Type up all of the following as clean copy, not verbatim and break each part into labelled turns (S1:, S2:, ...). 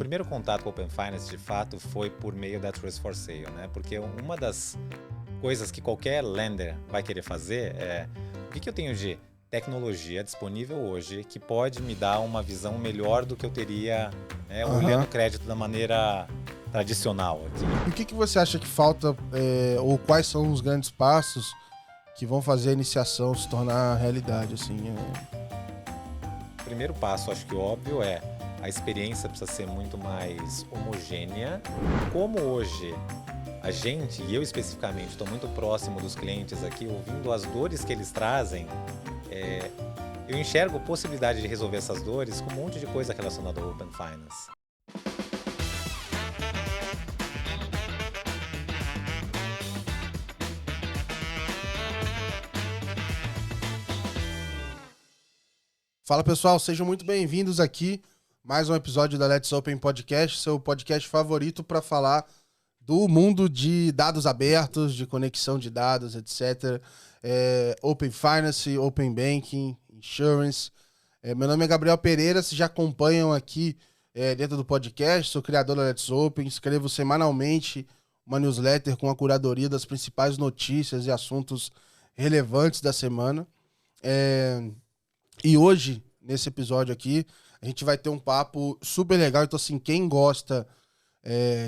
S1: primeiro contato com o Open Finance, de fato, foi por meio da Trust for Sale, né? Porque uma das coisas que qualquer lender vai querer fazer é o que eu tenho de tecnologia disponível hoje que pode me dar uma visão melhor do que eu teria olhando o crédito da maneira tradicional. Assim.
S2: E o que você acha que falta, ou quais são os grandes passos que vão fazer a iniciação se tornar realidade? Assim,
S1: O primeiro passo, acho que óbvio, é a experiência precisa ser muito mais homogênea. Como hoje a gente, e eu especificamente, estou muito próximo dos clientes aqui, ouvindo as dores que eles trazem, eu enxergo a possibilidade de resolver essas dores com um monte de coisa relacionada ao Open Finance.
S2: Fala pessoal, sejam muito bem-vindos aqui. Mais um episódio da Let's Open Podcast, seu podcast favorito para falar do mundo de dados abertos, de conexão de dados, etc. Open Finance, Open Banking, Insurance. Meu nome é Gabriel Pereira, se já acompanham aqui dentro do podcast, sou criador da Let's Open, escrevo semanalmente uma newsletter com a curadoria das principais notícias e assuntos relevantes da semana. E hoje, nesse episódio aqui, a gente vai ter um papo super legal. Então, assim, quem gosta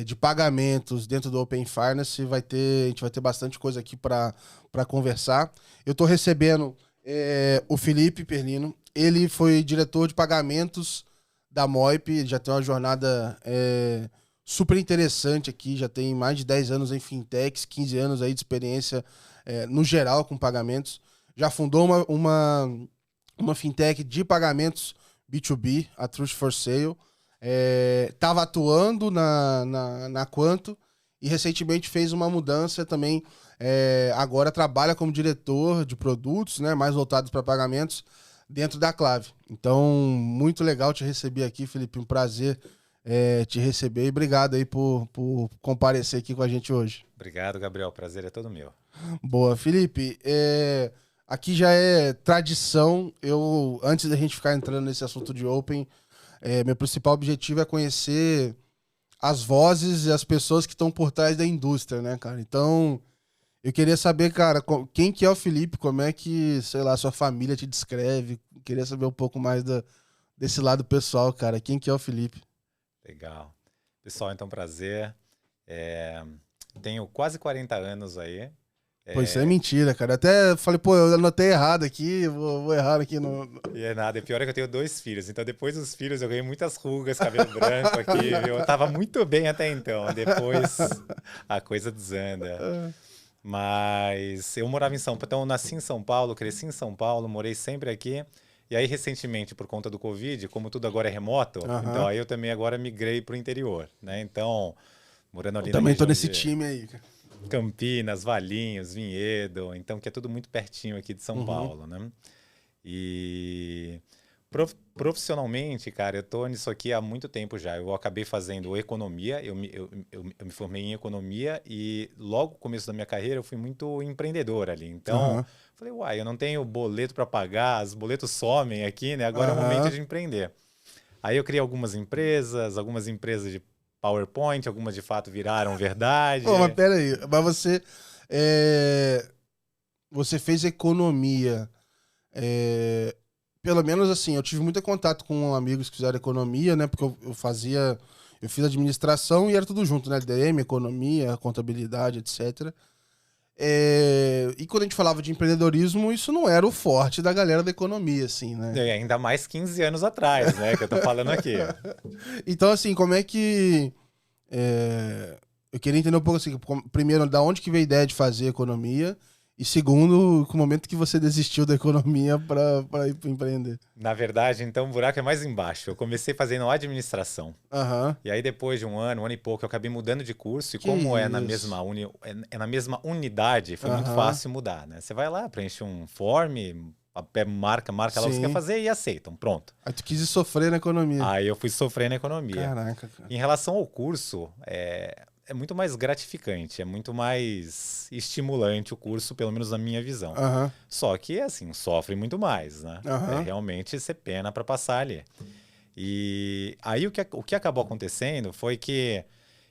S2: de pagamentos dentro do Open Finance, a gente vai ter bastante coisa aqui para conversar. Eu estou recebendo o Felipe Perlino. Ele foi diretor de pagamentos da Moip, ele já tem uma jornada super interessante aqui, já tem mais de 10 anos em fintechs, 15 anos aí de experiência no geral com pagamentos. Já fundou uma fintech de pagamentos B2B, a Trust for Sale. Estava atuando na Quanto e recentemente fez uma mudança também. Agora trabalha como diretor de produtos, né, mais voltados para pagamentos dentro da Clave. Então, muito legal te receber aqui, Felipe. Um prazer te receber e obrigado aí por comparecer aqui com a gente hoje.
S1: Obrigado, Gabriel. O prazer é todo meu.
S2: Boa, Felipe. Aqui já é tradição. Antes da gente ficar entrando nesse assunto de Open, meu principal objetivo é conhecer as vozes e as pessoas que estão por trás da indústria, né, cara? Então, eu queria saber, cara, quem que é o Felipe, como é que, sei lá, sua família te descreve. Queria saber um pouco mais desse lado pessoal, cara. Quem que é o Felipe?
S1: Legal. Pessoal, então, prazer. Tenho quase 40 anos aí.
S2: Pô, isso é mentira, cara. Até falei, pô, eu anotei errado aqui, vou errar aqui no...
S1: E é nada, pior é que eu tenho 2 filhos, então depois dos filhos eu ganhei muitas rugas, cabelo branco aqui, eu tava muito bem até então, depois a coisa desanda. Mas eu morava em São Paulo, então eu nasci em São Paulo, cresci em São Paulo, morei sempre aqui, e aí recentemente, por conta do Covid, como tudo agora é remoto, então aí eu também agora migrei pro interior, né, então morando ali
S2: eu também tô
S1: região
S2: nesse
S1: de
S2: time aí, cara.
S1: Campinas, Valinhos, Vinhedo, então que é tudo muito pertinho aqui de São Paulo, né? E profissionalmente, cara, eu tô nisso aqui há muito tempo já. Eu acabei fazendo economia, eu me formei em economia e logo no começo da minha carreira eu fui muito empreendedor ali. Então, falei, uai, eu não tenho boleto para pagar, os boletos somem aqui, né? Agora é o momento de empreender. Aí eu criei algumas empresas de PowerPoint, algumas de fato viraram verdade.
S2: Pô, mas peraí, mas você fez economia, pelo menos assim, eu tive muito contato com amigos que fizeram economia, né, porque eu fiz administração e era tudo junto, né, DM, economia, contabilidade, etc. E quando a gente falava de empreendedorismo, isso não era o forte da galera da economia, assim, né?
S1: Ainda mais 15 anos atrás, né, que eu tô falando aqui.
S2: Então, assim, como é que... eu queria entender um pouco assim, primeiro, da onde que veio a ideia de fazer economia e segundo, o momento que você desistiu da economia para ir para empreender.
S1: Na verdade, então, o buraco é mais embaixo. Eu comecei fazendo administração. E aí depois de um ano e pouco, eu acabei mudando de curso e como é na mesma unidade, foi muito fácil mudar, né? Você vai lá, preenche um form, marca lá o que você quer fazer e aceitam, pronto.
S2: Aí tu quis sofrer na economia.
S1: Aí eu fui sofrer na economia.
S2: Caraca, cara.
S1: Em relação ao curso, é muito mais gratificante, é muito mais estimulante o curso, pelo menos na minha visão. Só que, assim, sofre muito mais, né? Realmente você pena para passar ali. E aí o que acabou acontecendo foi que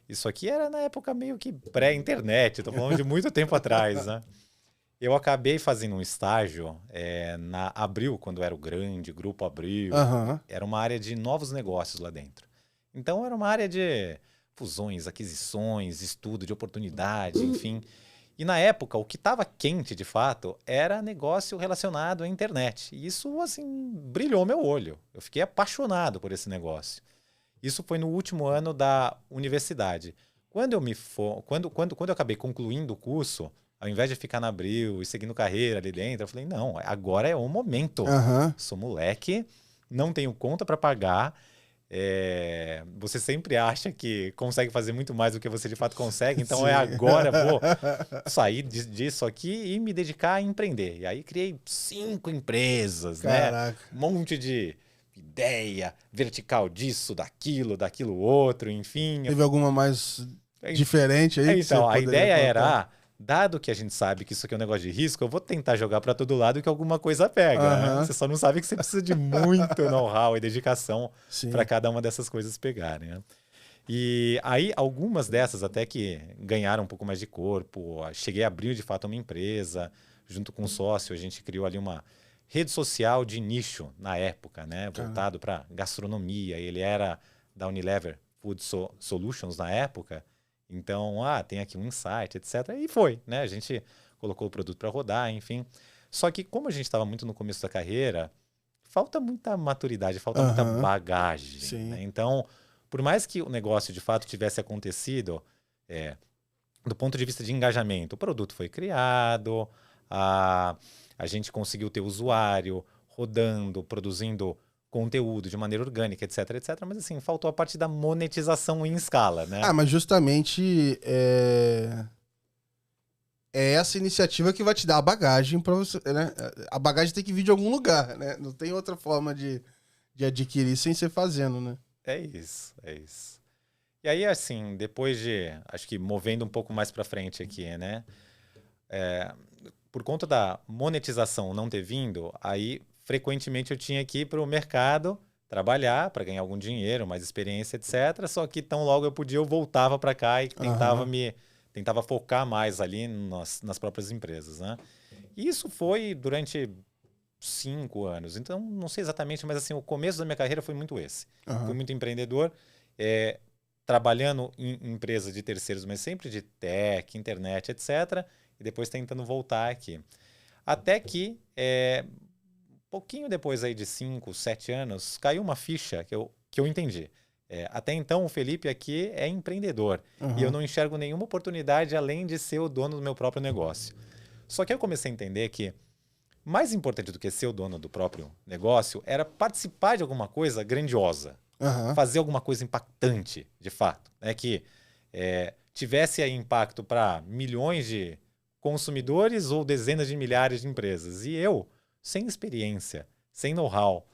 S1: isso aqui era na época meio que pré-internet, tô falando de muito tempo atrás, né? Eu acabei fazendo um estágio na Abril, quando era o grande Grupo Abril.
S2: Aham.
S1: Era uma área de novos negócios lá dentro. Então era uma área de fusões, aquisições, estudo de oportunidade, enfim. E na época, o que estava quente de fato era negócio relacionado à internet. E isso, assim, brilhou meu olho. Eu fiquei apaixonado por esse negócio. Isso foi no último ano da universidade. Quando eu acabei concluindo o curso, ao invés de ficar na Abril e seguindo carreira ali dentro, eu falei, não, agora é o momento.
S2: Aham.
S1: Sou moleque, não tenho conta para pagar. Você sempre acha que consegue fazer muito mais do que você de fato consegue, então
S2: Sim.
S1: agora, vou sair disso aqui e me dedicar a empreender. E aí criei 5 empresas, né?
S2: Caraca.
S1: Um monte de ideia, vertical disso, daquilo outro, enfim.
S2: Teve alguma mais
S1: É,
S2: diferente aí que você
S1: Então, a
S2: poderia
S1: ideia
S2: contar?
S1: era, dado que a gente sabe que isso aqui é um negócio de risco, eu vou tentar jogar para todo lado que alguma coisa pega, né?
S2: Aham.
S1: Você só não sabe que você precisa de muito know-how e dedicação para
S2: Sim.
S1: cada uma dessas coisas pegarem, né? E aí, algumas dessas até que ganharam um pouco mais de corpo. Cheguei a abrir, de fato, uma empresa. Junto com um sócio, a gente criou ali uma rede social de nicho na época, né?
S2: Cara.
S1: Voltado para gastronomia. Ele era da Unilever Food Solutions na época. Então, tem aqui um insight, etc. E foi, né? A gente colocou o produto para rodar, enfim. Só que como a gente estava muito no começo da carreira, falta muita maturidade, falta muita
S2: Aham.
S1: bagagem,
S2: Sim.
S1: né? Então, por mais que o negócio de fato tivesse acontecido, é, do ponto de vista de engajamento, o produto foi criado, a, a gente conseguiu ter usuário rodando, produzindo conteúdo de maneira orgânica, etc, etc. Mas assim, faltou a parte da monetização em escala, né?
S2: Ah, mas justamente é essa iniciativa que vai te dar a bagagem para você, né? A bagagem tem que vir de algum lugar, né? Não tem outra forma de adquirir sem ser fazendo, né?
S1: É isso, é isso. E aí, assim, depois de, acho que movendo um pouco mais para frente aqui, né? Por conta da monetização não ter vindo, aí frequentemente eu tinha que ir para o mercado trabalhar para ganhar algum dinheiro, mais experiência, etc. Só que tão logo eu podia, eu voltava para cá e
S2: Aham.
S1: tentava focar mais ali nas próprias empresas, né? E isso foi durante 5 anos. Então, não sei exatamente, mas assim, o começo da minha carreira foi muito esse. Fui
S2: Aham.
S1: muito empreendedor, é, trabalhando em empresas de terceiros, mas sempre de tech, internet, etc. E depois tentando voltar aqui. Até que, pouquinho depois aí de 5, 7 anos, caiu uma ficha que eu entendi. Até então, o Felipe aqui é empreendedor. E eu
S2: Aham.
S1: não enxergo nenhuma oportunidade além de ser o dono do meu próprio negócio. Só que eu comecei a entender que mais importante do que ser o dono do próprio negócio era participar de alguma coisa grandiosa,
S2: Aham.
S1: fazer alguma coisa impactante, de fato, né? Que tivesse aí impacto para milhões de consumidores ou dezenas de milhares de empresas. E eu, sem experiência, sem know-how,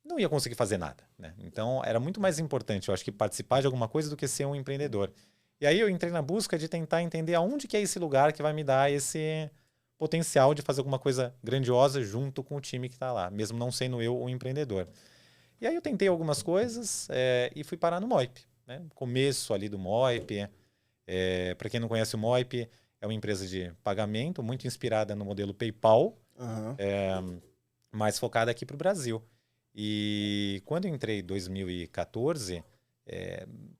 S1: não ia conseguir fazer nada, né? Então, era muito mais importante, eu acho que participar de alguma coisa do que ser um empreendedor. E aí eu entrei na busca de tentar entender aonde que é esse lugar que vai me dar esse potencial de fazer alguma coisa grandiosa junto com o time que está lá, mesmo não sendo eu o empreendedor. E aí eu tentei algumas coisas e fui parar no Moip, né? Começo ali do Moip. Para quem não conhece o Moip, é uma empresa de pagamento muito inspirada no modelo PayPal,
S2: Aham.
S1: mais focada aqui para o Brasil. E quando eu entrei em 2014,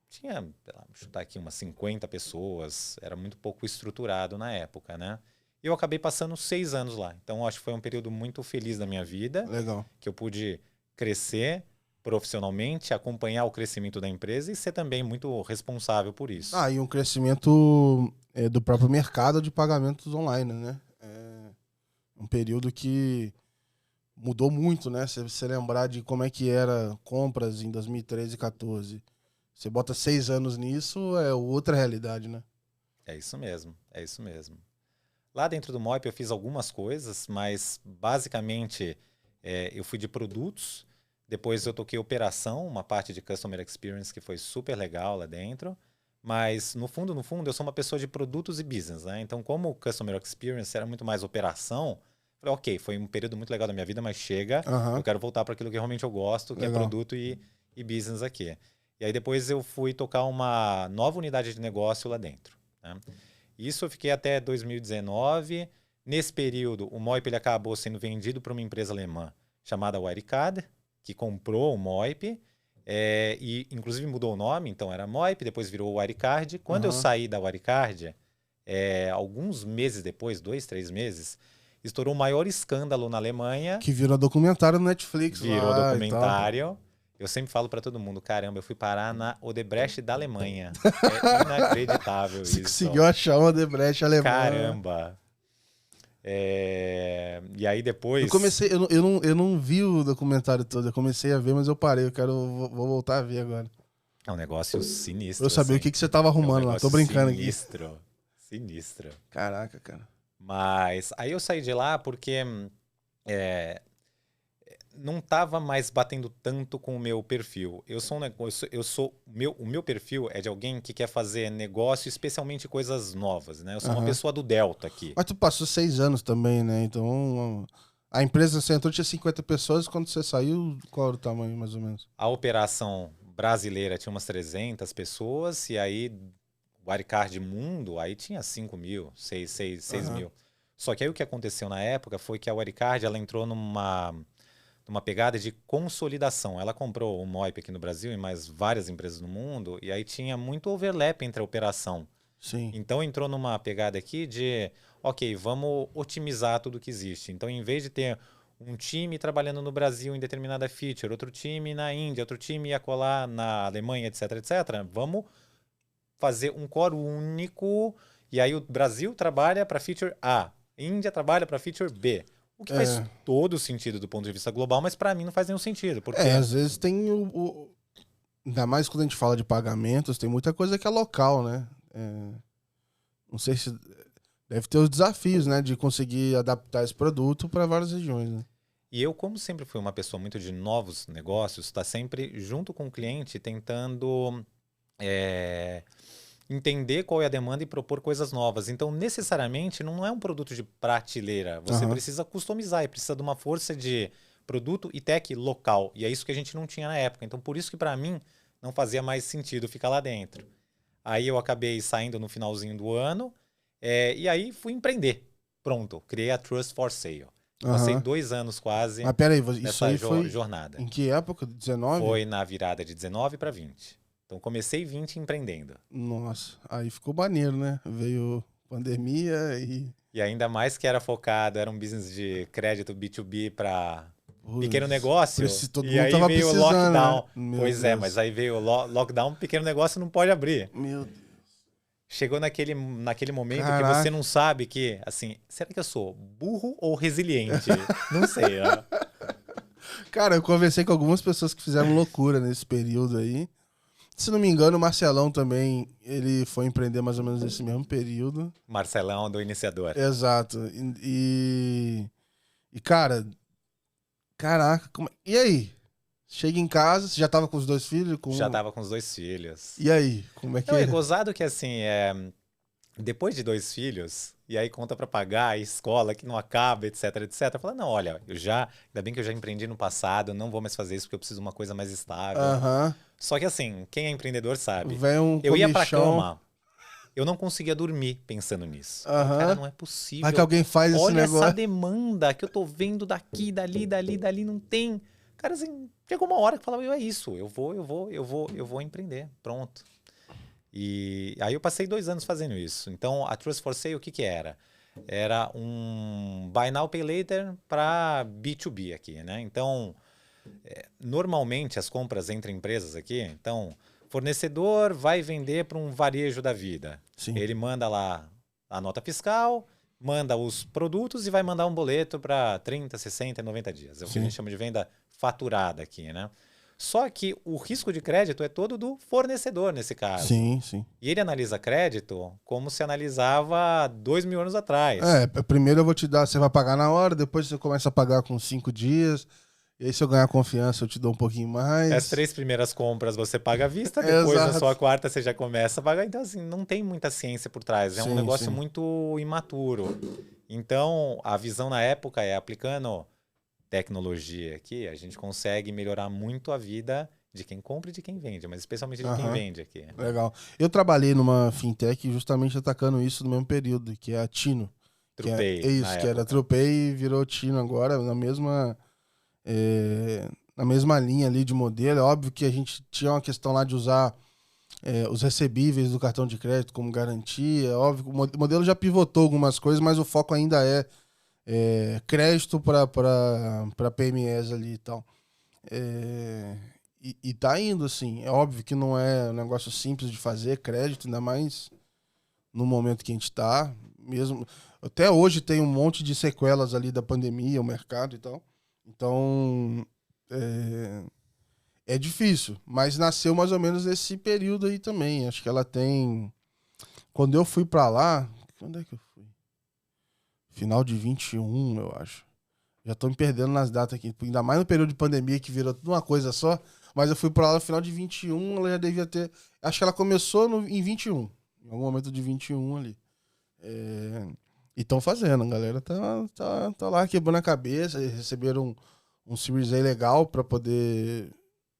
S1: tinha, sei lá, vou chutar aqui, umas 50 pessoas, era muito pouco estruturado na época, né? E eu acabei passando 6 anos lá. Então, acho que foi um período muito feliz da minha vida,
S2: Legal.
S1: que eu pude crescer profissionalmente, acompanhar o crescimento da empresa e ser também muito responsável por isso.
S2: Ah, e um crescimento do próprio mercado de pagamentos online, né? É um período que mudou muito, né? Se você lembrar de como é que era compras em 2013 e 2014. Você bota 6 anos nisso, é outra realidade, né?
S1: É isso mesmo, é isso mesmo. Lá dentro do Moip eu fiz algumas coisas, mas basicamente eu fui de produtos, depois eu toquei operação, uma parte de Customer Experience que foi super legal lá dentro, mas no fundo, eu sou uma pessoa de produtos e business, né? Então como o Customer Experience era muito mais operação, Falei, ok, foi um período muito legal da minha vida, mas chega,
S2: Aham.
S1: eu quero voltar para aquilo que realmente eu gosto, que
S2: Legal.
S1: é produto e business aqui. E aí depois eu fui tocar uma nova unidade de negócio lá dentro, né? Isso eu fiquei até 2019. Nesse período, o Moip ele acabou sendo vendido para uma empresa alemã chamada Wirecard, que comprou o Moip, e inclusive mudou o nome, então era Moip, depois virou Wirecard. Quando eu saí da Wirecard, alguns meses depois, 2, 3 meses, estourou o maior escândalo na Alemanha.
S2: Que virou documentário no Netflix
S1: Virou
S2: lá
S1: documentário. Eu sempre falo pra todo mundo, caramba, eu fui parar na Odebrecht da Alemanha. É inacreditável
S2: Você
S1: isso.
S2: conseguiu achar uma Odebrecht alemã.
S1: Caramba. E aí depois...
S2: Eu não vi o documentário todo, eu comecei a ver, mas eu parei, vou voltar a ver agora.
S1: É um negócio sinistro.
S2: Eu sabia
S1: assim.
S2: o que você tava arrumando lá, tô brincando
S1: sinistro,
S2: aqui.
S1: Sinistro.
S2: Caraca, cara.
S1: Mas aí eu saí de lá porque não estava mais batendo tanto com o meu perfil. O meu perfil é de alguém que quer fazer negócio, especialmente coisas novas, né? Eu sou uma pessoa do Delta aqui.
S2: Mas tu passou 6 anos também, né? Então, a empresa você entrou, tinha 50 pessoas, quando você saiu, qual era o tamanho, mais ou menos?
S1: A operação brasileira tinha umas 300 pessoas, e aí o Wirecard Mundo, aí tinha 5 mil, 6 mil. Só que aí o que aconteceu na época foi que a Wirecard, ela entrou numa pegada de consolidação. Ela comprou o Moip aqui no Brasil e mais várias empresas no mundo, e aí tinha muito overlap entre a operação.
S2: Sim.
S1: Então entrou numa pegada aqui de, ok, vamos otimizar tudo que existe. Então, em vez de ter um time trabalhando no Brasil em determinada feature, outro time na Índia, outro time ia colar na Alemanha, etc, etc, vamos fazer um core único, e aí o Brasil trabalha para feature A, Índia trabalha para feature B. O que faz todo sentido do ponto de vista global, mas para mim não faz nenhum sentido. Porque...
S2: às vezes tem ainda mais quando a gente fala de pagamentos, tem muita coisa que é local, né? Não sei se... Deve ter os desafios, né? De conseguir adaptar esse produto para várias regiões, né?
S1: E eu, como sempre fui uma pessoa muito de novos negócios, está sempre junto com o cliente tentando entender qual é a demanda e propor coisas novas. Então, necessariamente, não é um produto de prateleira. Você precisa customizar e precisa de uma força de produto e tech local. E é isso que a gente não tinha na época. Então, por isso que para mim não fazia mais sentido ficar lá dentro. Aí eu acabei saindo no finalzinho do ano e aí fui empreender. Pronto, criei a Trust for Sale. Passei 2 anos quase nessa jornada.
S2: Em que época? 19?
S1: Foi na virada de 19 para 20. Então, comecei 20 empreendendo.
S2: Nossa, aí ficou maneiro, né? Veio pandemia e...
S1: E ainda mais que era focado, era um business de crédito B2B para pequeno negócio.
S2: Todo
S1: e
S2: mundo
S1: aí
S2: tava
S1: veio o
S2: precisando,
S1: lockdown.
S2: né?
S1: Pois é, mas aí veio o lockdown, pequeno negócio não pode abrir.
S2: Meu Deus.
S1: Chegou naquele momento
S2: Caraca.
S1: que você não sabe que, assim, será que eu sou burro ou resiliente? Não sei, né?
S2: Cara, eu conversei com algumas pessoas que fizeram loucura nesse período aí. Se não me engano, o Marcelão também, ele foi empreender mais ou menos nesse mesmo período.
S1: Marcelão do Iniciador.
S2: Exato. E cara, caraca, e aí? Chega em casa, você já tava com os 2 filhos?
S1: Já tava com os 2 filhos.
S2: E aí, como é que
S1: é? Gozado que, assim, depois de 2 filhos, e aí conta pra pagar, a escola que não acaba, etc, etc. Fala, não, olha, ainda bem que eu já empreendi no passado, não vou mais fazer isso porque eu preciso de uma coisa mais estável. Só que assim, quem é empreendedor sabe. Eu ia pra cama, eu não conseguia dormir pensando nisso. Cara, não é possível.
S2: Vai que alguém faz esse negócio.
S1: Olha essa demanda que eu tô vendo daqui, dali, não tem. Cara, assim, chegou uma hora que eu falava, é isso, eu vou empreender, pronto. E aí eu passei 2 anos fazendo isso. Então, a Trust for Sale, o que era? Era um Buy Now, Pay Later para B2B aqui, né? Então, normalmente as compras entre empresas aqui, então, fornecedor vai vender para um varejo da vida.
S2: Sim.
S1: Ele manda lá a nota fiscal, manda os produtos e vai mandar um boleto para 30, 60, 90 dias. É o que a gente chama de venda faturada aqui, né? Só que o risco de crédito é todo do fornecedor, nesse caso.
S2: Sim, sim.
S1: E ele analisa crédito como se analisava 2.000 anos atrás.
S2: Primeiro eu vou te dar, você vai pagar na hora, depois você começa a pagar com 5 dias. E aí, se eu ganhar confiança, eu te dou um pouquinho mais.
S1: As 3 primeiras compras você paga à vista, depois na sua 4ª você já começa a pagar. Então, assim, não tem muita ciência por trás. É um negócio muito imaturo. Então, a visão na época é aplicando tecnologia aqui, a gente consegue melhorar muito a vida de quem compra e de quem vende, mas especialmente de quem
S2: Aham.
S1: vende aqui, né?
S2: Legal. Eu trabalhei numa fintech justamente atacando isso no mesmo período, que é a Tino. É
S1: Trupei na
S2: isso, que era
S1: época.
S2: Tropei e virou Tino agora, na mesma linha ali de modelo. É óbvio que a gente tinha uma questão lá de usar os recebíveis do cartão de crédito como garantia. É óbvio que o modelo já pivotou algumas coisas, mas o foco ainda é crédito para PMEs ali e tal. É, e tá indo, assim. É óbvio que não é um negócio simples de fazer, crédito, ainda mais no momento que a gente tá. Mesmo, até hoje tem um monte de sequelas ali da pandemia, o mercado e tal. Então, é difícil, mas nasceu mais ou menos nesse período aí também. Acho que ela tem. Quando eu fui pra lá. Quando é que eu fui? Final de 21, eu acho. Já tô me perdendo nas datas aqui. Ainda mais no período de pandemia que virou tudo uma coisa só. Mas eu fui pra lá no final de 21, ela já devia ter. Acho que ela começou em 21. Em algum momento de 21 ali. É, e estão fazendo, a galera tá lá quebrando a cabeça. Receberam um Series A legal pra poder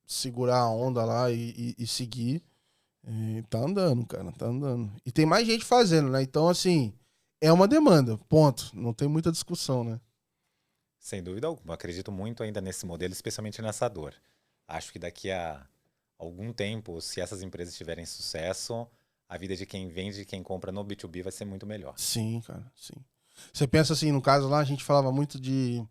S2: segurar a onda lá e seguir. Tá andando, cara, tá andando. E tem mais gente fazendo, né? Então, assim, é uma demanda, ponto. Não tem muita discussão, né?
S1: Sem dúvida alguma. Acredito muito ainda nesse modelo, especialmente nessa dor. Acho que daqui a algum tempo, se essas empresas tiverem sucesso, a vida de quem vende e quem compra no B2B vai ser muito melhor.
S2: Sim, cara, sim. Você pensa assim, no caso lá, a gente falava muito de,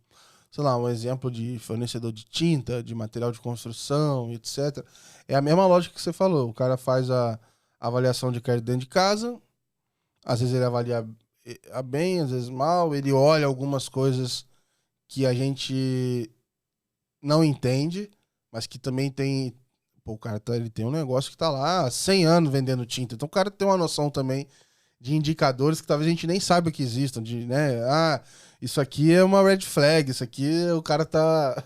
S2: sei lá, um exemplo de fornecedor de tinta, de material de construção, etc. É a mesma lógica que você falou. O cara faz a avaliação de crédito dentro de casa, às vezes ele avalia bem, às vezes mal, ele olha algumas coisas que a gente não entende, mas que também tem. Pô, o cara ele tem um negócio que tá lá há 100 anos vendendo tinta. Então o cara tem uma noção também de indicadores que talvez a gente nem saiba que existam, de, né? Ah, isso aqui é uma red flag, isso aqui o cara tá.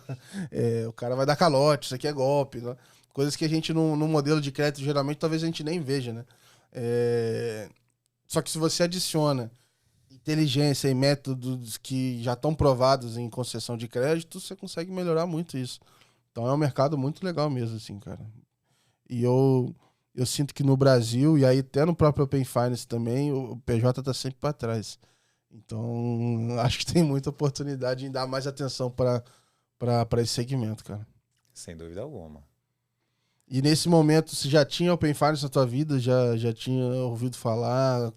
S2: O cara vai dar calote, isso aqui é golpe, né? Coisas que a gente no modelo de crédito geralmente talvez a gente nem veja, né? É, Só que se você adiciona inteligência e métodos que já estão provados em concessão de crédito, você consegue melhorar muito isso. Então é um mercado muito legal mesmo, assim, cara. E eu sinto que no Brasil, e aí até no próprio Open Finance também, o PJ tá sempre para trás. Então, acho que tem muita oportunidade em dar mais atenção para esse segmento, cara.
S1: Sem dúvida alguma.
S2: E nesse momento, você já tinha Open Finance na tua vida? Já tinha ouvido falar?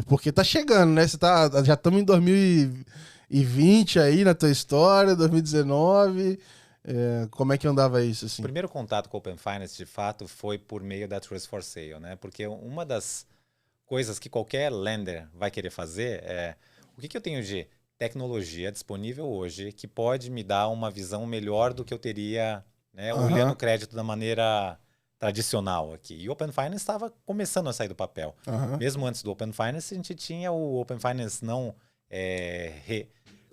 S2: Porque tá chegando, né? Já estamos em 2020 aí na tua história, 2019. Como é que andava isso,
S1: O
S2: assim?
S1: primeiro contato com o Open Finance, de fato, foi por meio da Trust for Sale, né? Porque uma das coisas que qualquer lender vai querer fazer é o que eu tenho de tecnologia disponível hoje que pode me dar uma visão melhor do que eu teria, né, olhando o
S2: Aham,
S1: crédito da maneira tradicional aqui. E o Open Finance estava começando a sair do papel.
S2: aham.
S1: Mesmo antes do Open Finance, a gente tinha o Open Finance não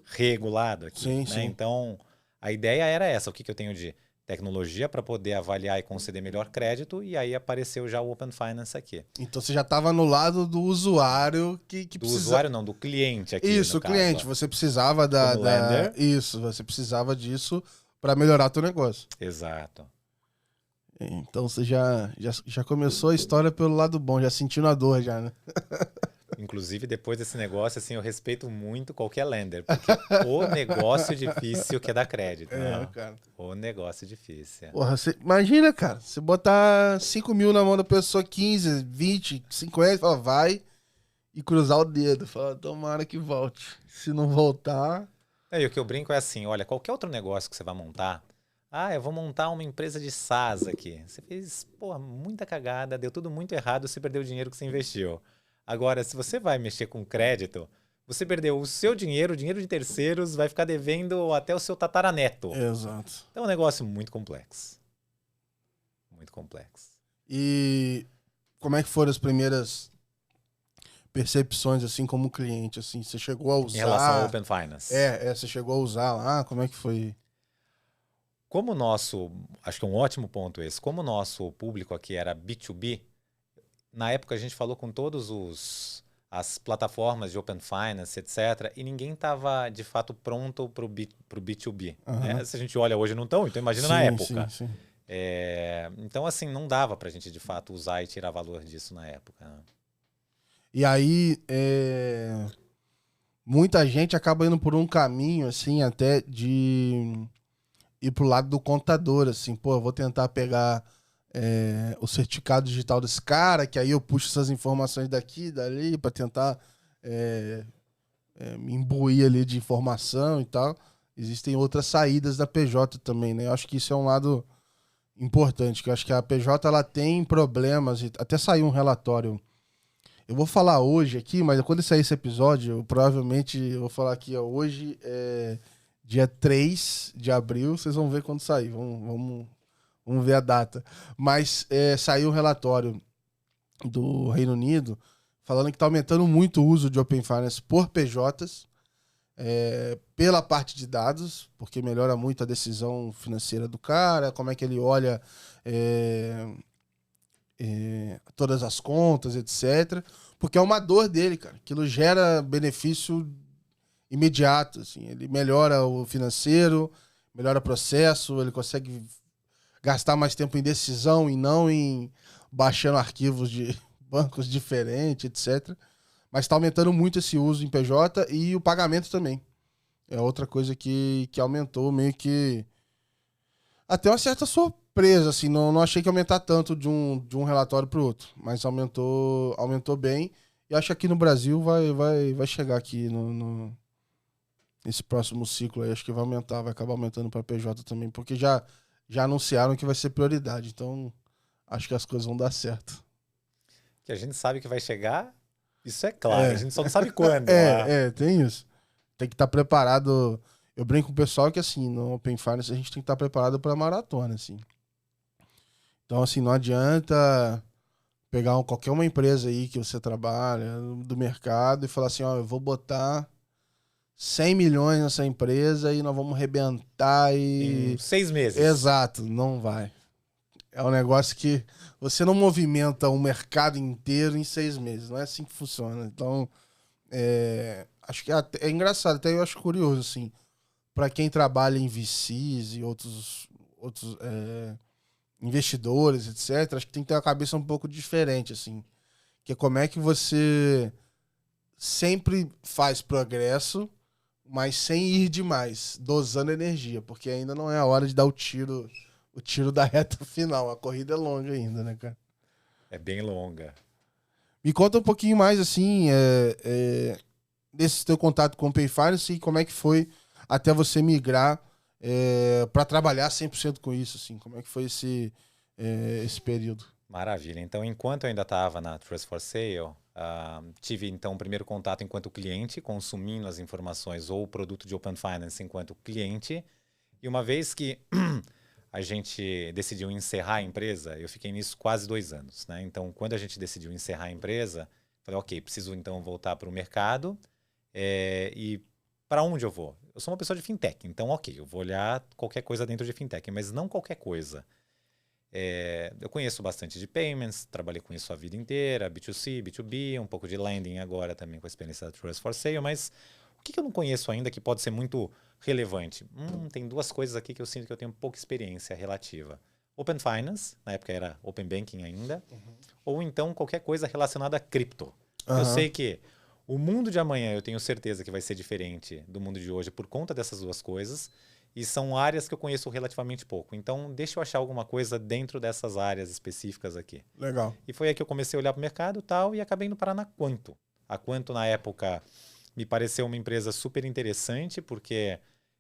S1: regulado aqui,
S2: Sim,
S1: né?
S2: sim.
S1: Então, a ideia era essa, o que eu tenho de tecnologia para poder avaliar e conceder melhor crédito, e aí apareceu já o Open Finance aqui.
S2: Então você já estava no lado do usuário que
S1: Do
S2: precisa.
S1: usuário não, do cliente aqui, no
S2: Isso,
S1: caso.
S2: cliente,
S1: Ó.
S2: você precisava
S1: Como lender,
S2: Isso, você precisava disso para melhorar teu negócio.
S1: exato.
S2: Então você já começou a história pelo lado bom, já sentindo a dor já, né?
S1: Inclusive, depois desse negócio, assim, eu respeito muito qualquer lender, porque o negócio difícil que é dar crédito, né?
S2: Cara.
S1: O negócio difícil.
S2: Porra, você imagina, cara, você botar 5 mil na mão da pessoa, 15, 20, 50, fala, vai e cruzar o dedo. Fala, tomara que volte. Se não voltar.
S1: E o que eu brinco é assim, olha, qualquer outro negócio que você vai montar, eu vou montar uma empresa de SaaS aqui. Você fez, pô, muita cagada, deu tudo muito errado, você perdeu o dinheiro que você investiu. Agora, se você vai mexer com crédito, você perdeu o seu dinheiro, o dinheiro de terceiros, vai ficar devendo até o seu tataraneto.
S2: Exato.
S1: Então é um negócio muito complexo. Muito complexo.
S2: E como é que foram as primeiras percepções, assim, como cliente, assim? Você chegou a
S1: Em relação ao
S2: usar?
S1: Open Finance.
S2: Você chegou a usar lá? Como é que foi?
S1: Como o nosso, acho que é um ótimo ponto esse, como o nosso público aqui era B2B, na época a gente falou com todos as plataformas de Open Finance, etc. E ninguém estava, de fato, pronto para o B2B. Né? Se a gente olha hoje, não estão, então imagina na época.
S2: Sim.
S1: Então, assim, não dava para a gente, de fato, usar e tirar valor disso na época. Né?
S2: E aí, muita gente acaba indo por um caminho, assim, até de ir pro lado do contador, assim. Pô, eu vou tentar pegar o certificado digital desse cara, que aí eu puxo essas informações daqui, dali, para tentar me imbuir ali de informação e tal. Existem outras saídas da PJ também, né? Eu acho que isso é um lado importante, que eu acho que a PJ ela tem problemas, até saiu um relatório. Eu vou falar hoje aqui, mas quando sair esse episódio, provavelmente eu vou falar aqui, ó, hoje é dia 3 de abril, vocês vão ver quando sair, vamos ver a data. Mas saiu um relatório do Reino Unido falando que está aumentando muito o uso de Open Finance por PJs, pela parte de dados, porque melhora muito a decisão financeira do cara, como é que ele olha todas as contas, etc. Porque é uma dor dele, cara. Aquilo gera benefício imediato, assim. Ele melhora o financeiro, melhora o processo, ele consegue gastar mais tempo em decisão e não em baixando arquivos de bancos diferentes, etc. Mas está aumentando muito esse uso em PJ e o pagamento também. É outra coisa que aumentou meio que até uma certa surpresa, assim. Não achei que ia aumentar tanto de um relatório para o outro, mas aumentou bem. E acho que aqui no Brasil vai chegar aqui nesse próximo ciclo aí, acho que vai acabar aumentando para PJ também, porque já anunciaram que vai ser prioridade. Então, acho que as coisas vão dar certo.
S1: Que a gente sabe que vai chegar, isso é claro. A gente só não sabe quando.
S2: Tem isso. Tem que estar preparado. Eu brinco com o pessoal que, assim, no Open Finance a gente tem que estar preparado para maratona, assim. Então, assim, não adianta pegar qualquer uma empresa aí que você trabalha do mercado e falar assim, ó, eu vou botar 100 milhões nessa empresa e nós vamos arrebentar
S1: em 6 meses.
S2: Exato, não vai. É um negócio que você não movimenta um mercado inteiro em 6 meses. Não é assim que funciona. Então, acho que é engraçado, até eu acho curioso, assim, para quem trabalha em VCs e outros investidores, etc., acho que tem que ter uma cabeça um pouco diferente, assim. Que é como é que você sempre faz progresso, mas sem ir demais, dosando energia, porque ainda não é a hora de dar o tiro da reta final. A corrida é longa ainda, né, cara?
S1: É bem longa.
S2: Me conta um pouquinho mais, assim, desse teu contato com o Open Finance e como é que foi até você migrar para trabalhar 100% com isso, assim. Como é que foi esse período?
S1: Maravilha. Então, enquanto eu ainda estava na Trust for Sale, tive, então, o primeiro contato enquanto cliente, consumindo as informações ou o produto de Open Finance enquanto cliente. E uma vez que a gente decidiu encerrar a empresa, eu fiquei nisso quase 2 anos. Né? Então, quando a gente decidiu encerrar a empresa, falei, ok, preciso então voltar para o mercado. E para onde eu vou? Eu sou uma pessoa de fintech, então ok, eu vou olhar qualquer coisa dentro de fintech, mas não qualquer coisa. Eu conheço bastante de payments, trabalhei com isso a vida inteira, B2C, B2B, um pouco de lending agora também com a experiência da Trust for Sale, mas o que eu não conheço ainda que pode ser muito relevante? Tem 2 coisas aqui que eu sinto que eu tenho pouca experiência relativa. Open Finance, na época era Open Banking ainda, ou então qualquer coisa relacionada a cripto. Eu sei que o mundo de amanhã eu tenho certeza que vai ser diferente do mundo de hoje por conta dessas 2 coisas. E são áreas que eu conheço relativamente pouco. Então, deixa eu achar alguma coisa dentro dessas áreas específicas aqui.
S2: Legal.
S1: E foi aí que eu comecei a olhar para o mercado e tal, e acabei indo parar na Quanto. A Quanto, na época, me pareceu uma empresa super interessante, porque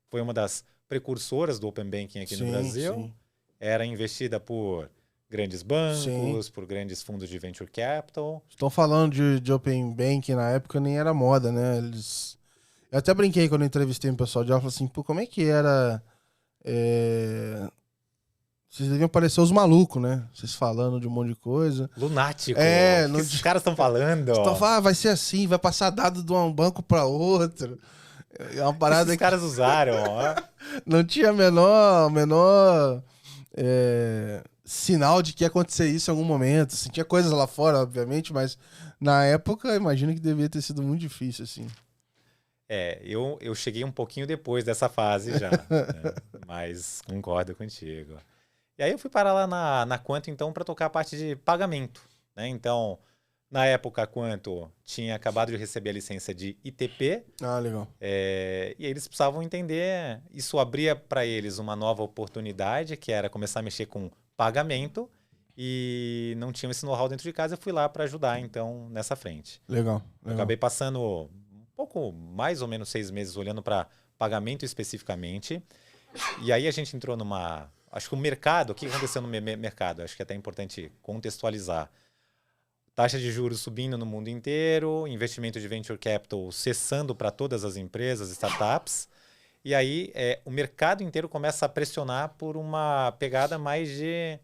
S1: foi uma das precursoras do Open Banking aqui no Brasil.
S2: Sim.
S1: Era investida por grandes bancos, por grandes fundos de venture capital.
S2: Estão falando de Open Banking na época, nem era moda, né? Eu até brinquei quando eu entrevistei um pessoal de aula, falei assim, pô, como é que era... Vocês deviam parecer os malucos, né? Vocês falando de um monte de coisa.
S1: Lunático. O que esses caras estão falando?
S2: Estão falando, vai ser assim, vai passar dado de um banco para outro. É uma parada
S1: que esses caras usaram, ó.
S2: Não tinha menor sinal de que ia acontecer isso em algum momento. Assim, tinha coisas lá fora, obviamente, mas na época, eu imagino que devia ter sido muito difícil, assim.
S1: Eu cheguei um pouquinho depois dessa fase já, né? Mas concordo contigo. E aí eu fui parar lá na Quanto, então, para tocar a parte de pagamento, né? Então, na época, a Quanto tinha acabado de receber a licença de ITP,
S2: Ah, legal.
S1: e eles precisavam entender, isso abria para eles uma nova oportunidade, que era começar a mexer com pagamento, e não tinham esse know-how dentro de casa, eu fui lá para ajudar, então, nessa frente.
S2: Legal,
S1: Eu
S2: legal.
S1: acabei passando um pouco, mais ou menos 6 meses olhando para pagamento especificamente. E aí a gente entrou numa. Acho que o mercado, o que aconteceu no mercado? Acho que é até importante contextualizar. Taxa de juros subindo no mundo inteiro, investimento de venture capital cessando para todas as empresas, startups. E aí o mercado inteiro começa a pressionar por uma pegada mais de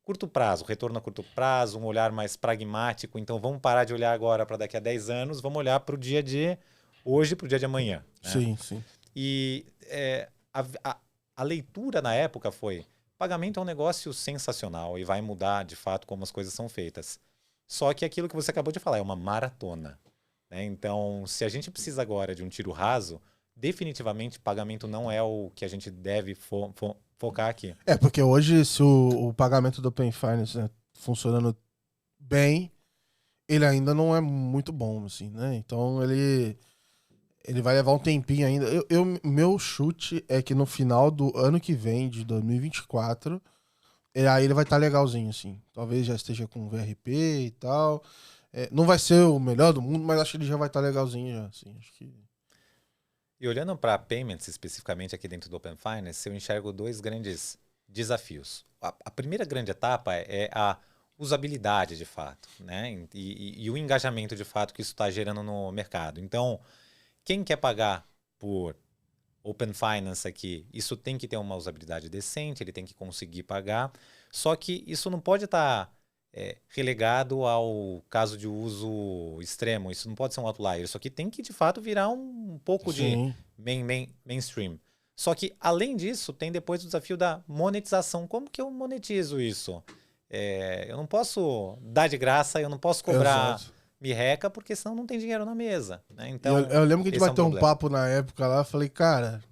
S1: curto prazo, retorno a curto prazo, um olhar mais pragmático. Então vamos parar de olhar agora para daqui a 10 anos, vamos olhar para o dia de hoje, para o dia de amanhã. Né?
S2: Sim, sim.
S1: E a leitura na época foi: pagamento é um negócio sensacional e vai mudar de fato como as coisas são feitas. Só que aquilo que você acabou de falar é uma maratona. Né? Então, se a gente precisa agora de um tiro raso, definitivamente pagamento não é o que a gente deve focar aqui.
S2: Porque hoje, se o pagamento do Open Finance, né, funcionando bem, ele ainda não é muito bom, assim, né? Então ele vai levar um tempinho ainda. Meu chute é que no final do ano que vem, de 2024, aí ele vai estar legalzinho, assim. Talvez já esteja com VRP e tal. Não vai ser o melhor do mundo, mas acho que ele já vai estar legalzinho já, assim. Acho que...
S1: E olhando para payments especificamente aqui dentro do Open Finance, eu enxergo dois grandes desafios. A primeira grande etapa é a usabilidade de fato, né? E o engajamento de fato que isso está gerando no mercado. Então, quem quer pagar por Open Finance aqui, isso tem que ter uma usabilidade decente, ele tem que conseguir pagar. Só que isso não pode estar relegado ao caso de uso extremo. Isso não pode ser um outlier. Isso aqui tem que, de fato, virar um pouco de
S2: Sim.
S1: mainstream. Só que, além disso, tem depois o desafio da monetização. Como que eu monetizo isso? Eu não posso dar de graça, eu não posso cobrar
S2: Exato.
S1: merreca, porque senão não tem dinheiro na mesa. Né?
S2: E
S1: Então,
S2: eu lembro que a gente
S1: esse é um
S2: bateu um
S1: problema.
S2: papo na época lá, eu falei, cara,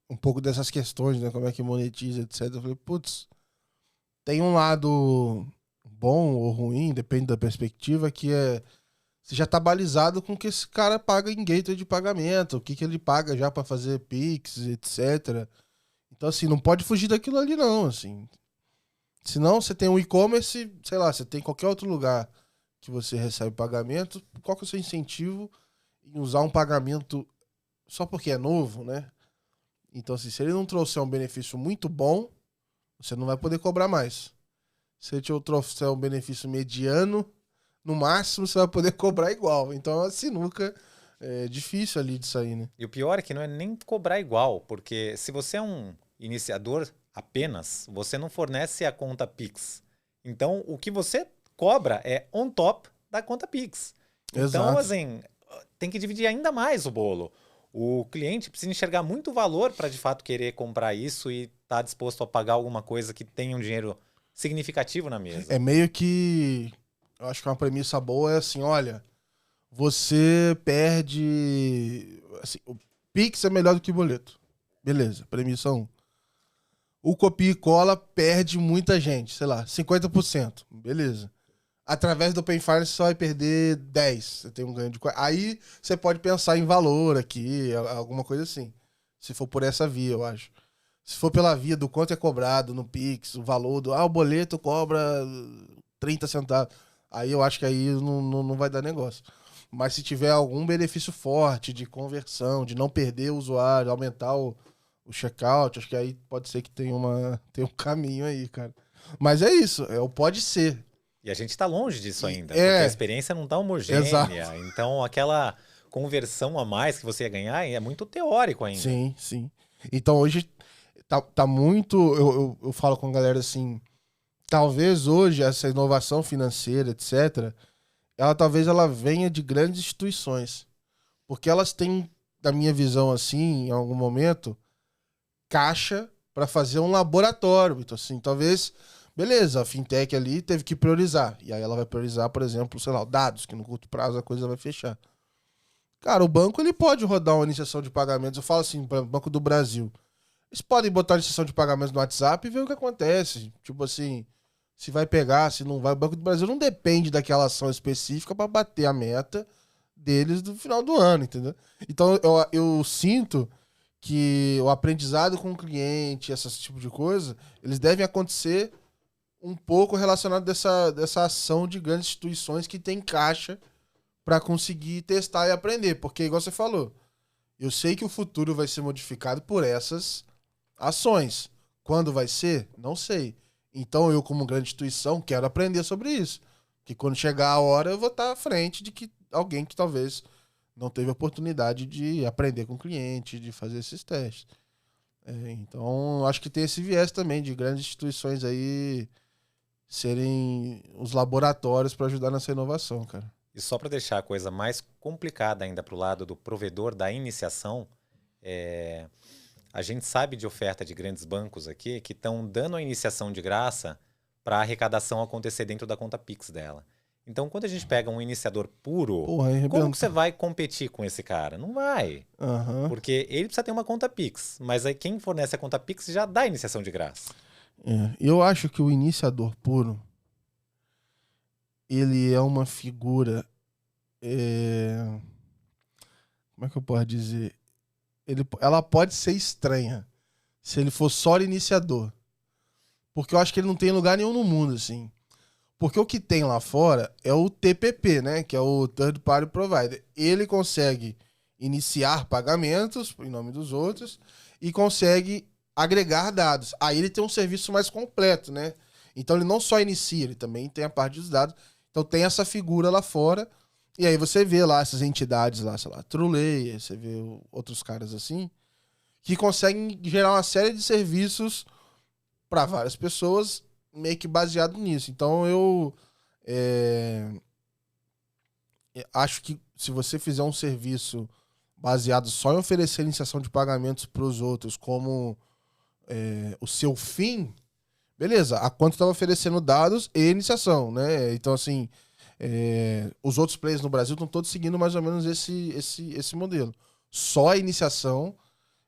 S2: um pouco dessas questões, né? Como é que monetiza, etc. Eu falei, putz, tem um lado bom ou ruim, depende da perspectiva, que você já tá balizado com o que esse cara paga em gateway de pagamento, o que ele paga já pra fazer Pix, etc. Então, assim, não pode fugir daquilo ali, não, assim. Senão, você tem um e-commerce, sei lá, você tem qualquer outro lugar que você recebe pagamento, qual que é o seu incentivo em usar um pagamento só porque é novo, né? Então, assim, se ele não trouxer um benefício muito bom, você não vai poder cobrar mais. Se ele te trouxer um benefício mediano, no máximo você vai poder cobrar igual. Então, é uma sinuca difícil ali de sair, né?
S1: E o pior é que não é nem cobrar igual, porque se você é um iniciador apenas, você não fornece a conta Pix. Então, o que você cobra é on top da conta Pix. Então,
S2: Exato.
S1: assim, tem que dividir ainda mais o bolo. O cliente precisa enxergar muito valor para, de fato, querer comprar isso e estar tá disposto a pagar alguma coisa que tenha um dinheiro significativo na mesa.
S2: É meio que... Eu acho que uma premissa boa é assim, olha, você perde... Assim, o Pix é melhor do que boleto. Beleza, premissa 1. O copia e cola perde muita gente, sei lá, 50%. Beleza. Através do Open Finance você vai perder 10. Você tem um ganho de... Aí você pode pensar em valor aqui, alguma coisa assim. Se for por essa via, eu acho. Se for pela via do quanto é cobrado no Pix, o valor do... o boleto cobra 30 centavos. Aí eu acho que aí não vai dar negócio. Mas se tiver algum benefício forte de conversão, de não perder o usuário, aumentar o checkout, acho que aí pode ser que tenha um caminho aí, cara. Mas é isso, o pode ser.
S1: E a gente está longe disso ainda, porque a experiência não está homogênea.
S2: Exato.
S1: Então, aquela conversão a mais que você ia ganhar é muito teórico ainda.
S2: Sim, sim. Então, hoje tá muito... Eu falo com a galera assim, talvez hoje essa inovação financeira, etc., talvez ela venha de grandes instituições. Porque elas têm, da minha visão assim, em algum momento, caixa para fazer um laboratório. Então, assim, talvez, beleza, a fintech ali teve que priorizar. E aí ela vai priorizar, por exemplo, sei lá, dados, que no curto prazo a coisa vai fechar. Cara, o banco ele pode rodar uma iniciação de pagamentos. Eu falo assim, para o Banco do Brasil. Eles podem botar a iniciação de pagamentos no WhatsApp e ver o que acontece. Tipo assim, se vai pegar, se não vai. O Banco do Brasil não depende daquela ação específica para bater a meta deles do final do ano, entendeu? Então eu sinto que o aprendizado com o cliente, esse tipo de coisa, eles devem acontecer um pouco relacionado dessa ação de grandes instituições que tem caixa para conseguir testar e aprender. Porque, igual você falou, eu sei que o futuro vai ser modificado por essas ações. Quando vai ser? Não sei. Então eu, como grande instituição, quero aprender sobre isso. Que quando chegar a hora, eu vou estar à frente de que alguém que talvez não teve oportunidade de aprender com o cliente, de fazer esses testes. Então, acho que tem esse viés também de grandes instituições aí serem os laboratórios para ajudar nessa inovação, cara.
S1: E só para deixar a coisa mais complicada ainda para o lado do provedor da iniciação, a gente sabe de oferta de grandes bancos aqui que estão dando a iniciação de graça para a arrecadação acontecer dentro da conta Pix dela. Então, quando a gente pega um iniciador puro, como que você vai competir com esse cara? Não vai.
S2: Uhum.
S1: Porque ele precisa ter uma conta Pix. Mas aí quem fornece a conta Pix já dá a iniciação de graça.
S2: Eu acho que o iniciador puro, ele é uma figura... Como é que eu posso dizer? Ela pode ser estranha se ele for só iniciador. Porque eu acho que ele não tem lugar nenhum no mundo, assim. Porque o que tem lá fora é o TPP, né? Que é o Third Party Provider. Ele consegue iniciar pagamentos em nome dos outros e consegue agregar dados. Aí ele tem um serviço mais completo, né? Então ele não só inicia, ele também tem a parte dos dados. Então tem essa figura lá fora. E aí você vê lá essas entidades lá, sei lá, Truellayer, você vê outros caras assim, que conseguem gerar uma série de serviços para várias pessoas meio que baseado nisso. Então eu acho que se você fizer um serviço baseado só em oferecer iniciação de pagamentos para os outros como o seu fim, beleza, a quanto estava oferecendo dados e iniciação, né? Então, assim, os outros players no Brasil estão todos seguindo mais ou menos esse modelo. Só a iniciação,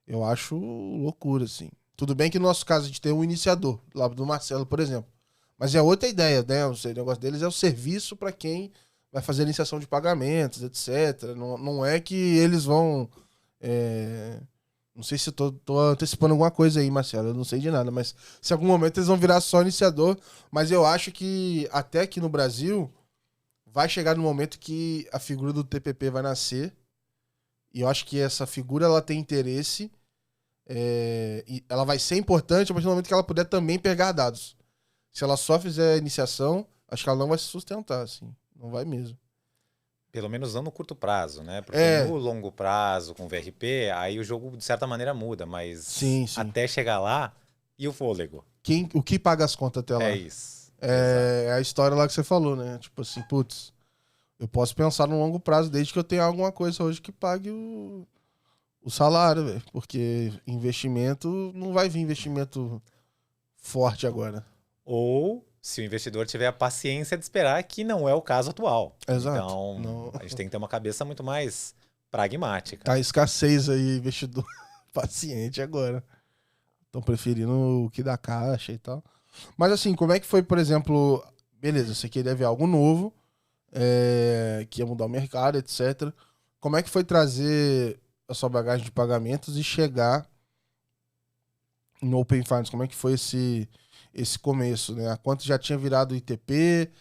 S2: eu acho loucura, assim. Tudo bem que no nosso caso a gente tem um iniciador, lá do Marcelo, por exemplo. Mas é outra ideia, né? O negócio deles é o serviço para quem vai fazer iniciação de pagamentos, etc. Não é que eles vão... Não sei se eu tô antecipando alguma coisa aí, Marcelo. Eu não sei de nada, mas se em algum momento eles vão virar só iniciador. Mas eu acho que até aqui no Brasil vai chegar no momento que a figura do TPP vai nascer. E eu acho que essa figura ela tem interesse... e ela vai ser importante a partir do momento que ela puder também pegar dados. Se ela só fizer a iniciação, acho que ela não vai se sustentar, assim. Não vai mesmo.
S1: Pelo menos não no curto prazo, né? Porque no longo prazo, com o VRP, aí o jogo de certa maneira muda, mas
S2: sim.
S1: até chegar lá, e o fôlego?
S2: O que paga as contas até lá?
S1: É isso.
S2: É a história lá que você falou, né? Tipo assim, putz, eu posso pensar no longo prazo desde que eu tenha alguma coisa hoje que pague o salário, velho. Porque investimento, não vai vir investimento forte agora.
S1: Ou se o investidor tiver a paciência de esperar, que não é o caso atual.
S2: Exato.
S1: Então, a gente tem que ter uma cabeça muito mais pragmática.
S2: Tá escassez aí, investidor paciente agora. Estão preferindo o que dá caixa e tal. Mas assim, como é que foi, por exemplo... Beleza, você queria ver algo novo, que ia mudar o mercado, etc. Como é que foi trazer a sua bagagem de pagamentos e chegar no Open Finance? Como é que foi esse começo, né? A quanto já tinha virado ITP?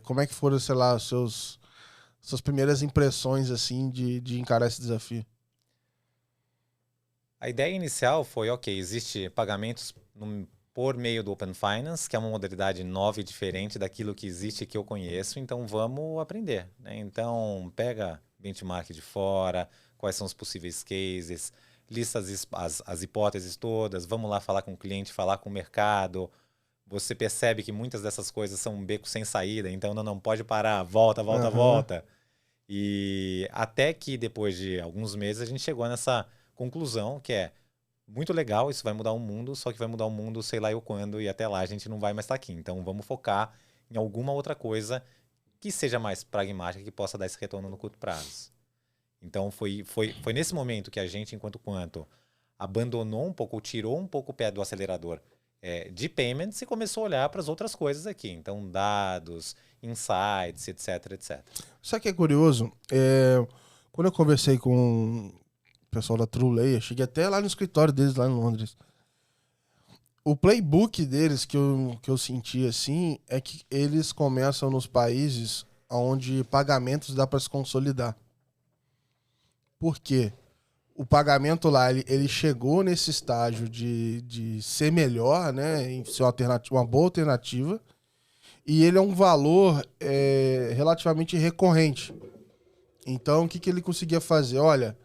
S2: Como é que foram, sei lá, suas primeiras impressões, assim, de encarar esse desafio?
S1: A ideia inicial foi, ok, existe pagamentos por meio do Open Finance, que é uma modalidade nova e diferente daquilo que existe e que eu conheço, então vamos aprender, né? Então, pega benchmark de fora, quais são os possíveis cases, lista as hipóteses todas, vamos lá falar com o cliente, falar com o mercado. Você percebe que muitas dessas coisas são um beco sem saída, então não pode parar, volta. E até que depois de alguns meses a gente chegou nessa conclusão que muito legal, isso vai mudar o mundo, só que vai mudar o mundo sei lá eu quando, e até lá a gente não vai mais estar aqui. Então vamos focar em alguma outra coisa que seja mais pragmática, que possa dar esse retorno no curto prazo. Então foi nesse momento que a gente, enquanto Quanto, abandonou um pouco, tirou um pouco o pé do acelerador de payments e começou a olhar para as outras coisas aqui. Então, dados, insights, etc, etc.
S2: Sabe o que é curioso? Quando eu conversei com o pessoal da TrueLayer, cheguei até lá no escritório deles, lá em Londres. O playbook deles que eu senti assim é que eles começam nos países onde pagamentos dá para se consolidar. Por quê? O pagamento lá, ele chegou nesse estágio de ser melhor, né? Em ser uma boa alternativa. E ele é um valor relativamente recorrente. Então, o que ele conseguia fazer? Olha,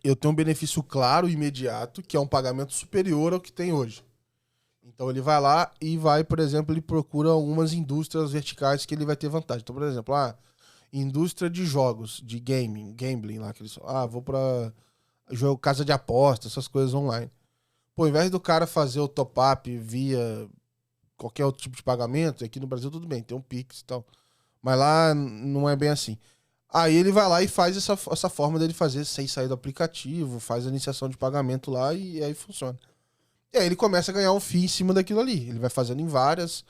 S2: eu tenho um benefício claro e imediato, que é um pagamento superior ao que tem hoje. Então, ele vai lá e vai, por exemplo, ele procura algumas indústrias verticais que ele vai ter vantagem. Então, por exemplo, indústria de jogos, de gambling lá, que eles falam, vou pra jogo, casa de aposta, essas coisas online. Pô, ao invés do cara fazer o top-up via qualquer outro tipo de pagamento, aqui no Brasil tudo bem, tem um Pix e tal. Mas lá não é bem assim. Aí ele vai lá e faz essa forma dele fazer sem sair do aplicativo, faz a iniciação de pagamento lá e aí funciona. E aí ele começa a ganhar um FII em cima daquilo ali. Ele vai fazendo em várias,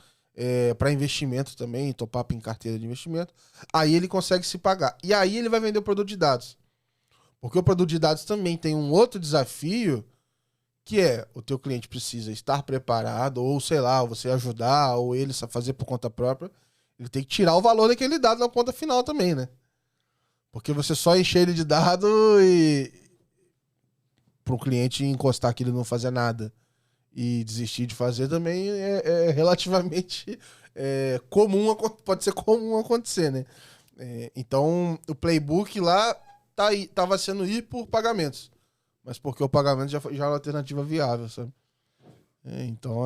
S2: para investimento também, top-up em carteira de investimento. Aí ele consegue se pagar. E aí ele vai vender o produto de dados. Porque o produto de dados também tem um outro desafio, que é o teu cliente precisa estar preparado, ou sei lá, você ajudar, ou ele fazer por conta própria. Ele tem que tirar o valor daquele dado na ponta final também, né? Porque você só encher ele de dado e para o cliente encostar que ele não fazer nada e desistir de fazer também é relativamente comum, pode ser comum acontecer, né? Então, o playbook lá tava sendo ir por pagamentos. Mas porque o pagamento já é uma alternativa viável, sabe? Então,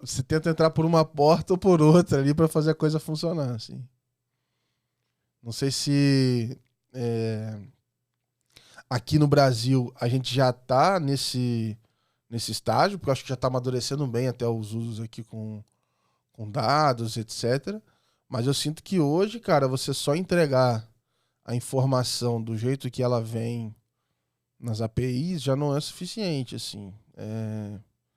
S2: você tenta entrar por uma porta ou por outra ali para fazer a coisa funcionar, assim. Não sei se aqui no Brasil a gente já tá nesse estágio, porque eu acho que já tá amadurecendo bem até os usos aqui com dados, etc. Mas eu sinto que hoje, cara, você só entregar a informação do jeito que ela vem nas APIs já não é suficiente, assim.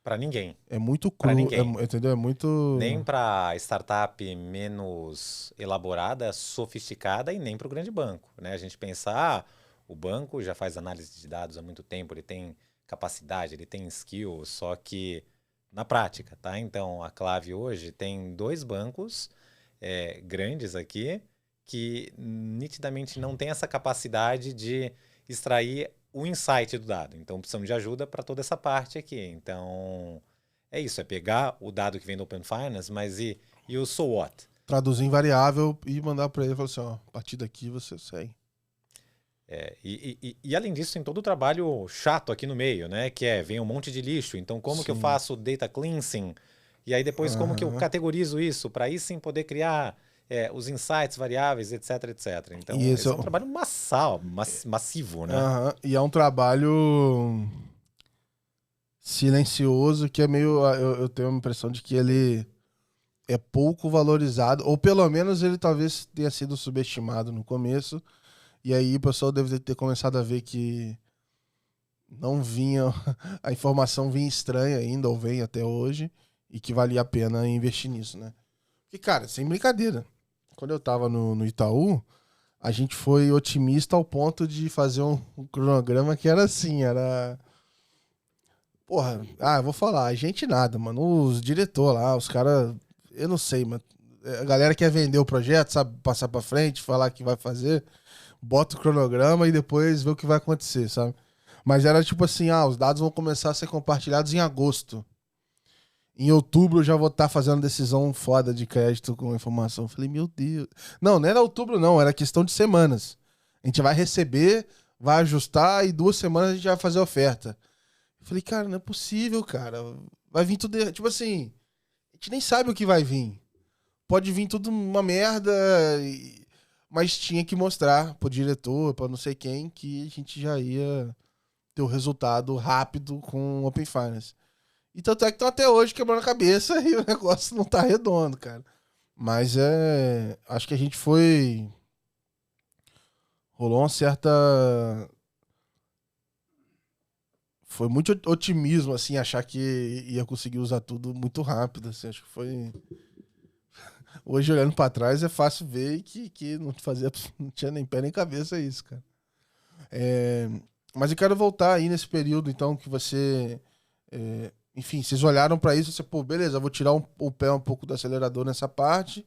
S1: Para ninguém.
S2: É muito
S1: Para
S2: cru,
S1: ninguém.
S2: entendeu? É muito...
S1: Nem para startup menos elaborada, sofisticada e nem para o grande banco, né? A gente pensa, o banco já faz análise de dados há muito tempo, ele tem capacidade, ele tem skill, só que na prática, tá? Então, a Clave hoje tem 2 bancos grandes aqui que nitidamente não tem essa capacidade de extrair o insight do dado. Então, precisamos de ajuda para toda essa parte aqui. Então, é isso, é pegar o dado que vem do Open Finance, mas e o so what?
S2: Traduzir em variável e mandar para ele e falar assim, ó, a partir daqui você segue.
S1: E além disso, tem todo o trabalho chato aqui no meio, né? Que vem um monte de lixo. Então, como que eu faço data cleansing? E aí depois, como que eu categorizo isso? Para aí sim poder criar os insights variáveis, etc, etc. Então, esse é um trabalho massivo, né?
S2: E é um trabalho silencioso que é meio... Eu tenho a impressão de que ele é pouco valorizado, ou pelo menos ele talvez tenha sido subestimado no começo. E aí o pessoal deve ter começado a ver que não vinha... A informação vinha estranha ainda, ou vem até hoje, e que valia a pena investir nisso, né? Porque, cara, sem brincadeira, quando eu tava no Itaú, a gente foi otimista ao ponto de fazer um cronograma que era assim, era... Porra, eu vou falar, a gente nada, mano. Os diretores lá, os caras, eu não sei, mas a galera quer vender o projeto, sabe, passar pra frente, falar que vai fazer, bota o cronograma e depois vê o que vai acontecer, sabe? Mas era tipo assim, os dados vão começar a ser compartilhados em agosto. Em outubro eu já vou estar fazendo decisão foda de crédito com informação. Eu falei, meu Deus. Não era outubro não, era questão de semanas. A gente vai receber, vai ajustar e 2 semanas a gente vai fazer a oferta. Eu falei, cara, não é possível, cara. Vai vir tudo... Tipo assim, a gente nem sabe o que vai vir. Pode vir tudo uma merda. mas tinha que mostrar pro diretor, para não sei quem, que a gente já ia ter o resultado rápido com o Open Finance. E tanto é que estão até hoje quebrando a cabeça e o negócio não tá redondo, cara. Mas acho que a gente foi. Rolou uma certa. Foi muito otimismo, assim, achar que ia conseguir usar tudo muito rápido. Assim, acho que foi. Hoje, olhando pra trás, é fácil ver que não fazia, não tinha nem pé nem cabeça isso, cara. É, mas eu quero voltar aí nesse período, então, que você. Enfim, vocês olharam pra isso e você, pô, beleza, eu vou tirar o pé um pouco do acelerador nessa parte.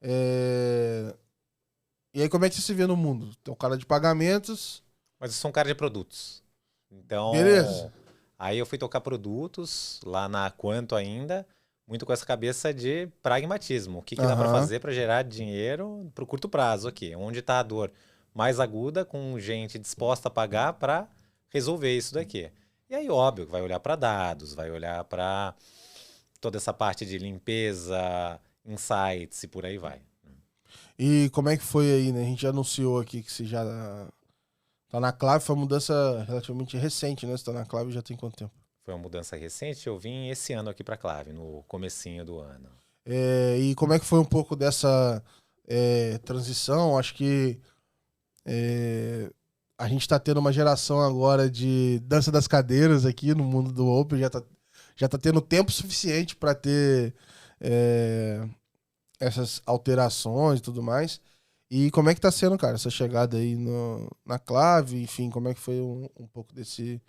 S2: E aí, como é que você se vê no mundo? Tem um cara de pagamentos.
S1: Mas eu sou um cara de produtos.
S2: Beleza.
S1: Então, aí eu fui tocar produtos lá na Quanto ainda, muito com essa cabeça de pragmatismo. O que que dá para
S2: Aham.
S1: fazer para gerar dinheiro para o curto prazo aqui? Onde está a dor mais aguda, com gente disposta a pagar para resolver isso daqui. E aí, óbvio, vai olhar para dados, vai olhar para toda essa parte de limpeza, insights e por aí vai.
S2: E como é que foi aí, né? A gente já anunciou aqui que você já tá na Clave, foi uma mudança relativamente recente, né? Você tá na Clave já tem quanto tempo?
S1: Foi uma mudança recente, eu vim esse ano aqui para Clave, no comecinho do ano.
S2: E como é que foi um pouco dessa transição? Acho que a gente tá tendo uma geração agora de dança das cadeiras aqui no mundo do Open, já tá tendo tempo suficiente para ter é, essas alterações e tudo mais. E como é que tá sendo, cara, essa chegada aí na Clave? Enfim, como é que foi um pouco desse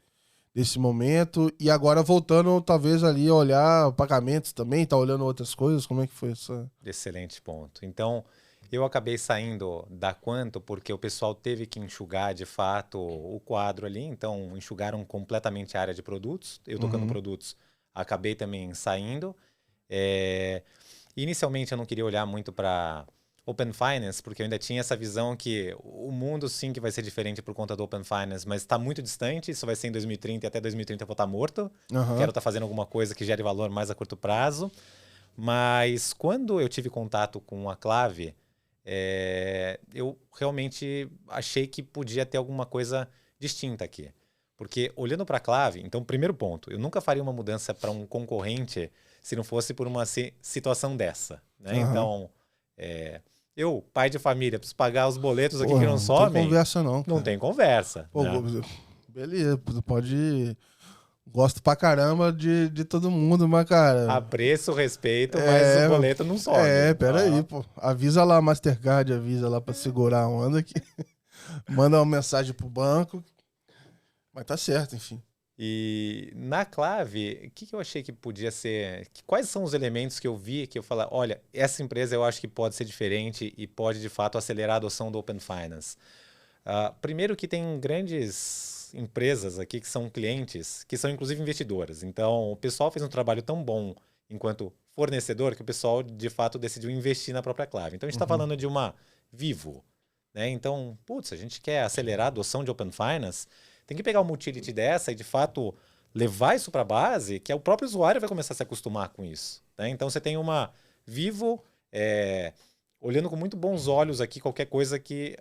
S2: momento? E agora voltando, talvez, ali a olhar pagamentos também, tá olhando outras coisas? Como é que foi essa...
S1: Excelente ponto. Então, eu acabei saindo da Quanto porque o pessoal teve que enxugar de fato o quadro ali, então enxugaram completamente a área de produtos. Eu tocando
S2: Uhum,
S1: produtos, acabei também saindo. É, Inicialmente eu não queria olhar muito para Open Finance, porque eu ainda tinha essa visão que o mundo sim que vai ser diferente por conta do Open Finance, mas está muito distante, isso vai ser em 2030 e até 2030 eu vou estar morto. Quero
S2: aham,
S1: estar fazendo alguma coisa que gere valor mais a curto prazo. Mas quando eu tive contato com a Clave, eu realmente achei que podia ter alguma coisa distinta aqui. Porque olhando para a Clave, então, primeiro ponto, eu nunca faria uma mudança para um concorrente se não fosse por uma situação dessa, né?
S2: aham.
S1: Então, eu, pai de família, preciso pagar os boletos aqui que
S2: Porra,
S1: não
S2: não tem
S1: somem,
S2: conversa não,
S1: não
S2: cara.
S1: tem conversa,
S2: Pô,
S1: né?
S2: beleza, pode... Gosto pra caramba de todo mundo, mas, cara...
S1: Apreço, respeito, mas o
S2: É,
S1: boleto não some.
S2: pera aí, pô. Avisa lá a Mastercard, avisa lá pra segurar a onda que manda uma mensagem pro banco. Mas tá certo, enfim.
S1: E na Clave, o que que eu achei que podia ser? Quais são os elementos que eu vi que eu falei, olha, essa empresa eu acho que pode ser diferente e pode de fato acelerar a adoção do Open Finance? Primeiro que tem grandes empresas aqui que são clientes, que são inclusive investidoras. Então, o pessoal fez um trabalho tão bom enquanto fornecedor que o pessoal de fato decidiu investir na própria Clave. Então, a gente está
S2: Uhum.
S1: falando de uma Vivo, né? Então, putz, a gente quer acelerar a adoção de Open Finance, tem que pegar uma utility dessa e de fato levar isso para a base, que o próprio usuário vai começar a se acostumar com isso, né? Então, você tem uma Vivo olhando com muito bons olhos aqui qualquer coisa que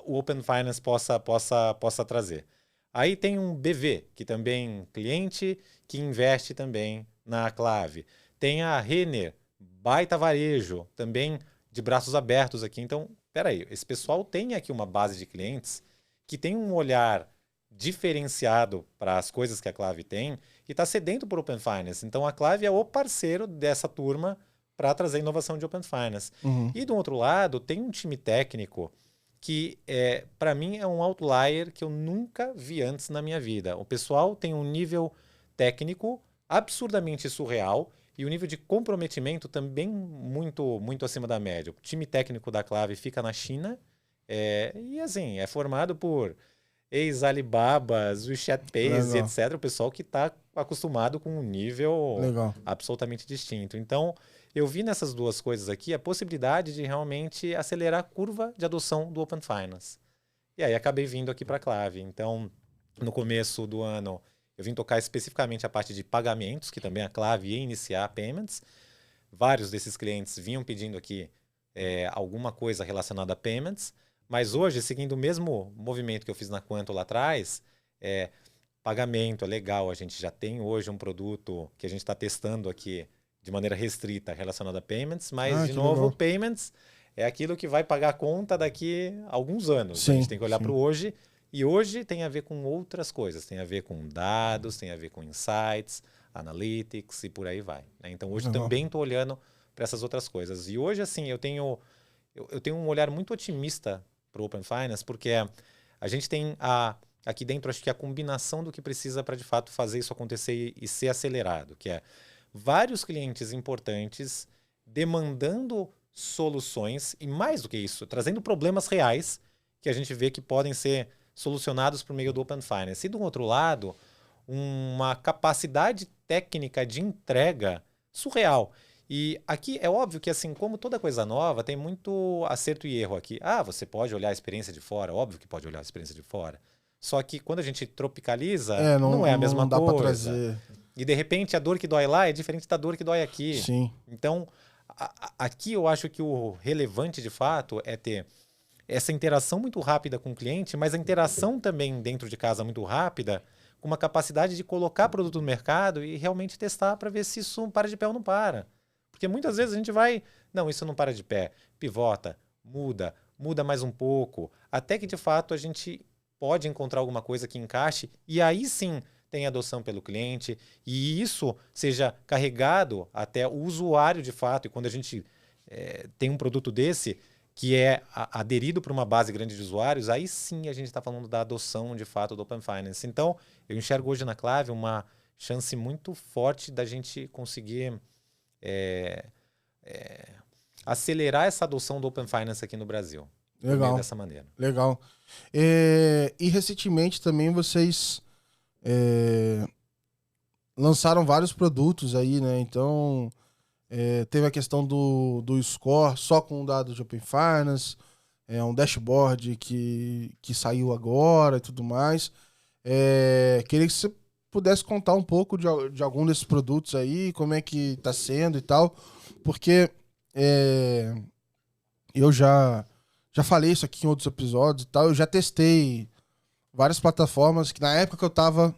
S1: o Open Finance possa trazer. Aí tem um BV, que também cliente, que investe também na Clave. Tem a Renner, baita varejo, também de braços abertos aqui. Então, peraí, esse pessoal tem aqui uma base de clientes que tem um olhar diferenciado para as coisas que a Clave tem e está sedento por Open Finance. Então, a Clave é o parceiro dessa turma para trazer inovação de Open Finance.
S2: Uhum.
S1: E do outro lado, tem um time técnico que, para mim, é um outlier que eu nunca vi antes na minha vida. O pessoal tem um nível técnico absurdamente surreal e um nível de comprometimento também muito, muito acima da média. O time técnico da Clave fica na China e, assim, é formado por ex-Alibabas, WeChat Pays e
S2: Legal,
S1: etc. O pessoal que está acostumado com um nível
S2: legal.
S1: absolutamente distinto. Então, eu vi nessas duas coisas aqui a possibilidade de realmente acelerar a curva de adoção do Open Finance. E aí acabei vindo aqui para a Clave. Então, no começo do ano, eu vim tocar especificamente a parte de pagamentos, que também a Clave ia iniciar payments. Vários desses clientes vinham pedindo aqui alguma coisa relacionada a payments, mas hoje, seguindo o mesmo movimento que eu fiz na Quanto lá atrás, pagamento é legal, a gente já tem hoje um produto que a gente está testando aqui de maneira restrita relacionada a payments, mas, de novo,
S2: legal.
S1: payments é aquilo que vai pagar a conta daqui a alguns anos.
S2: Sim,
S1: a gente tem que olhar
S2: sim.
S1: para o hoje, e hoje tem a ver com outras coisas, tem a ver com dados, tem a ver com insights, analytics e por aí vai, né? Então, hoje
S2: Legal.
S1: também estou olhando para essas outras coisas. E hoje, assim, eu tenho um olhar muito otimista para o Open Finance, porque a gente tem aqui dentro, acho que a combinação do que precisa para, de fato, fazer isso acontecer e ser acelerado, que é vários clientes importantes demandando soluções e, mais do que isso, trazendo problemas reais que a gente vê que podem ser solucionados por meio do Open Finance. E, do outro lado, uma capacidade técnica de entrega surreal. E aqui é óbvio que, assim, como toda coisa nova, tem muito acerto e erro aqui. Você pode olhar a experiência de fora, óbvio que pode olhar a experiência de fora. Só que quando a gente tropicaliza, não é a mesma
S2: não dá pra
S1: coisa.
S2: trazer.
S1: E de repente a dor que dói lá é diferente da dor que dói aqui.
S2: Sim.
S1: Então, aqui eu acho que o relevante de fato é ter essa interação muito rápida com o cliente, mas a interação também dentro de casa muito rápida, com uma capacidade de colocar produto no mercado e realmente testar para ver se isso para de pé ou não para. Porque muitas vezes a gente vai, não, isso não para de pé, pivota, muda mais um pouco, até que de fato a gente pode encontrar alguma coisa que encaixe e aí sim tem adoção pelo cliente e isso seja carregado até o usuário de fato. E quando a gente tem um produto desse que é aderido por uma base grande de usuários, aí sim a gente está falando da adoção de fato do Open Finance. Então, eu enxergo hoje na Clave uma chance muito forte da gente conseguir acelerar essa adoção do Open Finance aqui no Brasil.
S2: Legal.
S1: Dessa maneira.
S2: Legal. E recentemente também vocês lançaram vários produtos aí, né? Então, teve a questão do score só com dados de Open Finance, um dashboard que saiu agora e tudo mais. Queria que você pudesse contar um pouco de algum desses produtos aí, como é que tá sendo e tal, porque eu já falei isso aqui em outros episódios e tal, eu já testei várias plataformas que na época que eu tava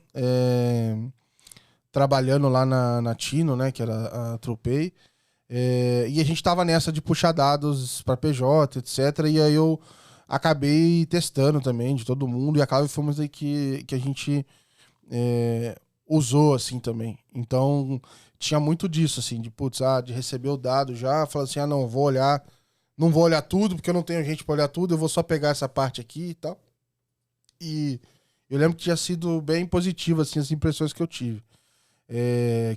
S2: trabalhando lá na Tino, né, que era a TruePay, e a gente tava nessa de puxar dados para PJ, etc. E aí eu acabei testando também de todo mundo e acaba fomos aí que a gente usou assim também. Então tinha muito disso, assim, de receber o dado já, falar assim, não vou olhar tudo, porque eu não tenho gente para olhar tudo, eu vou só pegar essa parte aqui e tal. E eu lembro que tinha sido bem positivo, assim, as impressões que eu tive.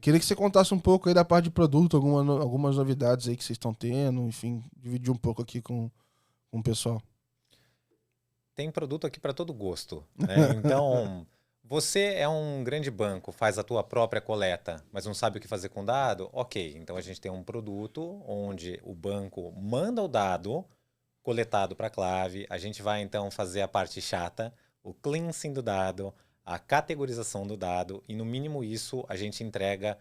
S2: Queria que você contasse um pouco aí da parte de produto, algumas novidades aí que vocês estão tendo, enfim, dividir um pouco aqui com o pessoal.
S1: Tem produto aqui para todo gosto, né? Então, você é um grande banco, faz a tua própria coleta, mas não sabe o que fazer com o dado? Ok, então a gente tem um produto onde o banco manda o dado coletado para a Clave, a gente vai então fazer a parte chata, o cleansing do dado, a categorização do dado e no mínimo isso a gente entrega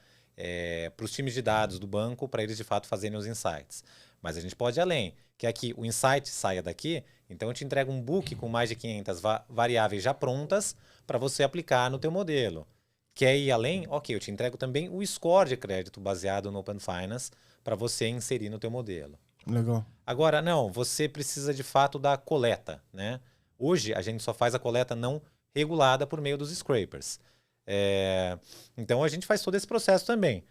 S1: para os times de dados do banco para eles de fato fazerem os insights. Mas a gente pode ir além, que é que o insight saia daqui, então eu te entrego um book com mais de 500 variáveis já prontas para você aplicar no teu modelo. Quer ir além? Ok, eu te entrego também o score de crédito baseado no Open Finance para você inserir no teu modelo.
S2: Legal.
S1: Agora, não, você precisa de fato da coleta, né? Hoje a gente só faz a coleta não regulada por meio dos scrapers. Então a gente faz todo esse processo também.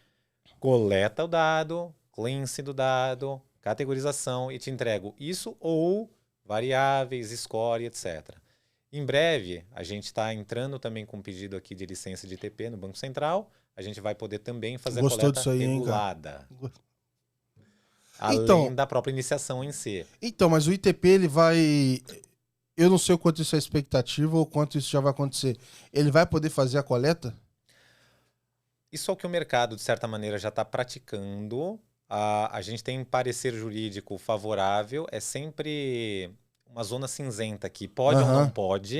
S1: Coleta o dado, cleansing do dado, categorização e te entrego isso ou variáveis, score, etc. Em breve, a gente está entrando também com um pedido aqui de licença de ITP no Banco Central. A gente vai poder também fazer a coleta
S2: disso aí,
S1: regulada.
S2: Hein,
S1: Além da própria iniciação em si.
S2: Então, mas o ITP, ele vai... Eu não sei o quanto isso é expectativa ou quanto isso já vai acontecer. Ele vai poder fazer a coleta?
S1: Isso é o que o mercado, de certa maneira, já está praticando. A gente tem parecer jurídico favorável. É sempre uma zona cinzenta aqui. Pode ou não pode.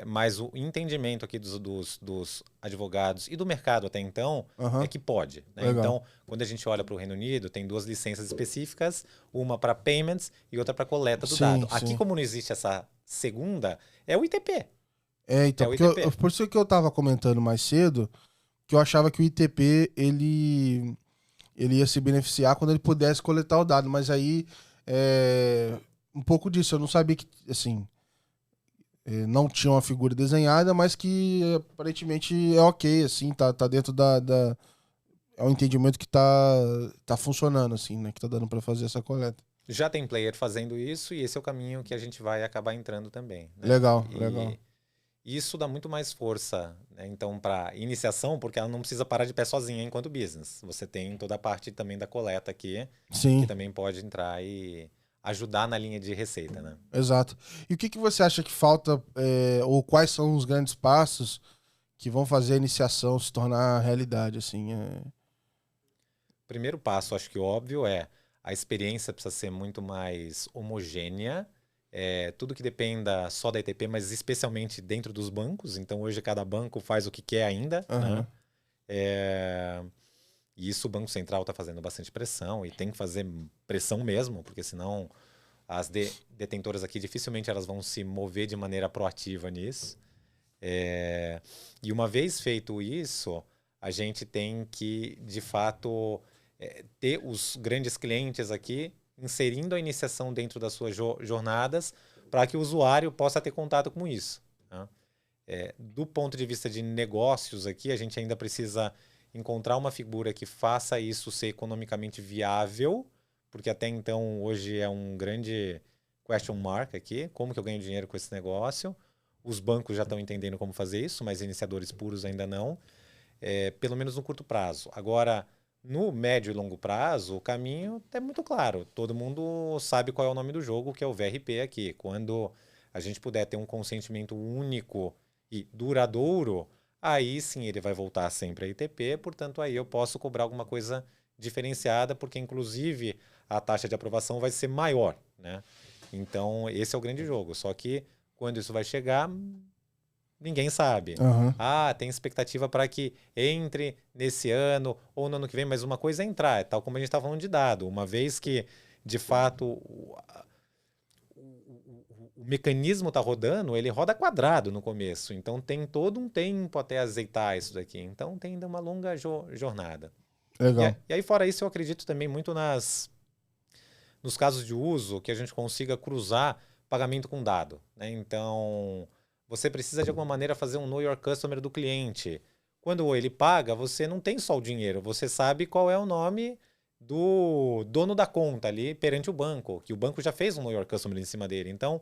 S1: Mas o entendimento aqui dos advogados e do mercado até então é que pode. Né? Então, quando a gente olha para o Reino Unido, tem 2 licenças específicas, uma para payments e outra para coleta do dado. Aqui, como não existe essa segunda, é o ITP.
S2: Então, por isso que eu estava comentando mais cedo, que eu achava que o ITP ele ia se beneficiar quando ele pudesse coletar o dado, mas aí um pouco disso, eu não sabia que, assim, não tinha uma figura desenhada, mas que aparentemente é ok, assim, tá dentro é um entendimento que tá funcionando, assim, né, que tá dando para fazer essa coleta.
S1: Já tem player fazendo isso e esse é o caminho que a gente vai acabar entrando também. Né?
S2: Legal.
S1: Isso dá muito mais força, né? Então, para iniciação, porque ela não precisa parar de pé sozinha enquanto business. Você tem toda a parte também da coleta aqui, que também pode entrar e ajudar na linha de receita, né?
S2: Exato. E o que você acha que falta, ou quais são os grandes passos que vão fazer a iniciação se tornar realidade, assim?
S1: Primeiro passo, acho que óbvio, a experiência precisa ser muito mais homogênea. Tudo que dependa só da ITP, mas especialmente dentro dos bancos. Então, hoje cada banco faz o que quer ainda. Né? E isso o Banco Central está fazendo bastante pressão e tem que fazer pressão mesmo, porque senão as detentoras aqui dificilmente elas vão se mover de maneira proativa nisso. E uma vez feito isso, a gente tem que, de fato, ter os grandes clientes aqui inserindo a iniciação dentro das suas jornadas para que o usuário possa ter contato com isso. Né? Do ponto de vista de negócios aqui, a gente ainda precisa encontrar uma figura que faça isso ser economicamente viável, porque até então hoje é um grande question mark aqui, como que eu ganho dinheiro com esse negócio? Os bancos já estão entendendo como fazer isso, mas iniciadores puros ainda não, pelo menos no curto prazo. Agora, no médio e longo prazo, o caminho é muito claro. Todo mundo sabe qual é o nome do jogo, que é o VRP aqui. Quando a gente puder ter um consentimento único e duradouro, aí sim ele vai voltar sempre a ITP, portanto aí eu posso cobrar alguma coisa diferenciada, porque inclusive a taxa de aprovação vai ser maior. Né? Então esse é o grande jogo. Só que quando isso vai chegar, ninguém sabe. Tem expectativa para que entre nesse ano ou no ano que vem, mas uma coisa é entrar, tal como a gente está falando de dado. Uma vez que, de fato, o mecanismo está rodando, ele roda quadrado no começo. Então, tem todo um tempo até azeitar isso daqui. Então, tem ainda uma longa jornada.
S2: Legal.
S1: E aí, fora isso, eu acredito também muito nos casos de uso que a gente consiga cruzar pagamento com dado. Né? Então, você precisa de alguma maneira fazer um Know Your Customer do cliente. Quando ele paga, você não tem só o dinheiro, você sabe qual é o nome do dono da conta ali perante o banco, que o banco já fez um Know Your Customer em cima dele. Então,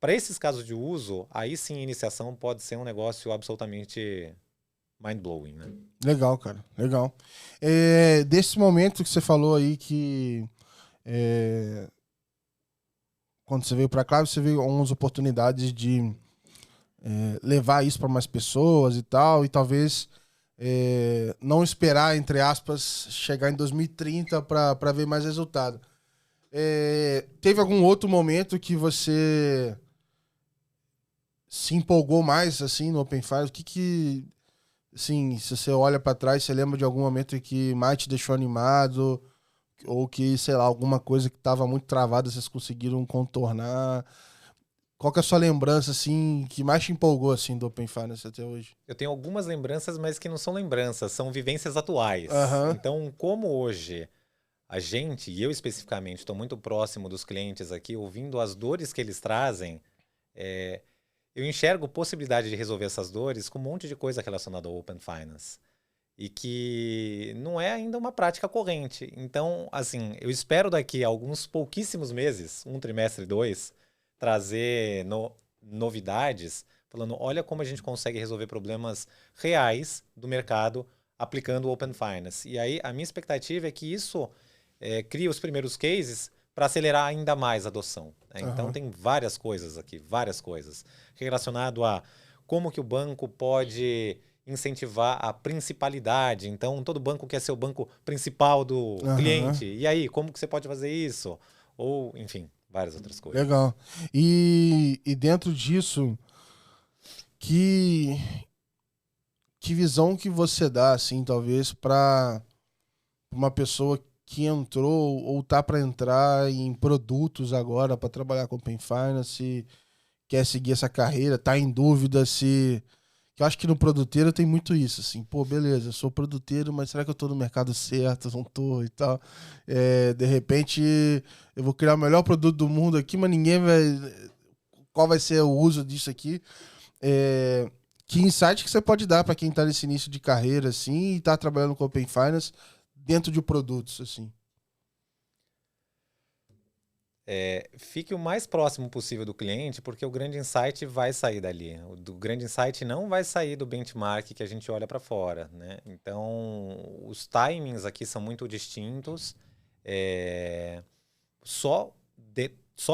S1: para esses casos de uso, aí sim a iniciação pode ser um negócio absolutamente mind-blowing. Né?
S2: Legal, cara. Legal. Desse momento que você falou aí que quando você veio para cá, você viu algumas oportunidades de levar isso para mais pessoas e tal, e talvez não esperar, entre aspas, chegar em 2030 para ver mais resultado. Teve algum outro momento que você se empolgou mais assim no Open Finance? O que assim, se você olha para trás, você lembra de algum momento que mais te deixou animado, ou que, sei lá, alguma coisa que estava muito travada, vocês conseguiram contornar? Qual que é a sua lembrança, assim, que mais te empolgou, assim, do Open Finance até hoje?
S1: Eu tenho algumas lembranças, mas que não são lembranças, são vivências atuais. Então, como hoje a gente, e eu especificamente, estou muito próximo dos clientes aqui, ouvindo as dores que eles trazem, eu enxergo possibilidade de resolver essas dores com um monte de coisa relacionada ao Open Finance. E que não é ainda uma prática corrente. Então, assim, eu espero daqui a alguns pouquíssimos meses, 1 trimestre, 2, trazer novidades, falando, olha como a gente consegue resolver problemas reais do mercado aplicando o Open Finance. E aí, a minha expectativa é que isso crie os primeiros cases para acelerar ainda mais a adoção. Né? Então, tem várias coisas aqui, várias coisas, relacionado a como que o banco pode incentivar a principalidade. Então, todo banco quer ser o banco principal do cliente. E aí, como que você pode fazer isso? Ou, enfim, várias outras coisas.
S2: Legal. E dentro disso, Que, que visão que você dá, assim, talvez, para uma pessoa que entrou ou tá para entrar em produtos agora para trabalhar com Open Finance, quer seguir essa carreira, tá em dúvida se... Que eu acho que no produteiro tem muito isso, assim, pô, beleza, eu sou produteiro, mas será que eu tô no mercado certo? Eu não tô e tal. De repente, eu vou criar o melhor produto do mundo aqui, mas ninguém vai... Qual vai ser o uso disso aqui? É, que insight que você pode dar para quem tá nesse início de carreira, assim, e tá trabalhando com Open Finance dentro de produtos, assim?
S1: Fique o mais próximo possível do cliente, porque o grande insight vai sair dali. O do grande insight não vai sair do benchmark que a gente olha para fora, né? Então, os timings aqui são muito distintos. É, só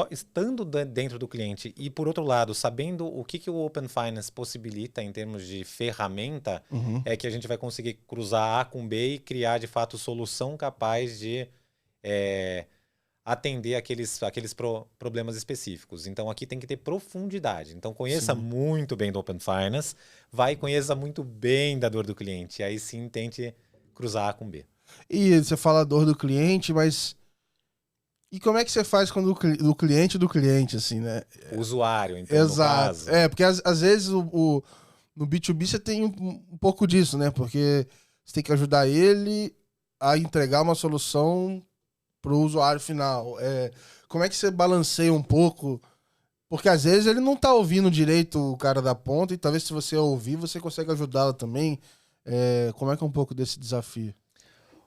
S1: estando dentro do cliente e, por outro lado, sabendo o que o Open Finance possibilita em termos de ferramenta,
S2: Uhum.
S1: é que a gente vai conseguir cruzar A com B e criar, de fato, solução capaz de é, atender aqueles problemas específicos. Então, aqui tem que ter profundidade. Então, conheça
S2: Sim.
S1: muito bem do Open Finance, vai e conheça muito bem da dor do cliente. E aí sim, tente cruzar A com B.
S2: E você fala a dor do cliente, mas e como é que você faz quando do cliente do cliente, assim, né?
S1: O usuário, então, no
S2: Exato.
S1: caso.
S2: Porque às vezes no B2B você tem um pouco disso, né? Porque você tem que ajudar ele a entregar uma solução para o usuário final. Como é que você balanceia um pouco? Porque às vezes ele não tá ouvindo direito o cara da ponta, e talvez se você ouvir, você consegue ajudá-lo também. Como é que é um pouco desse desafio?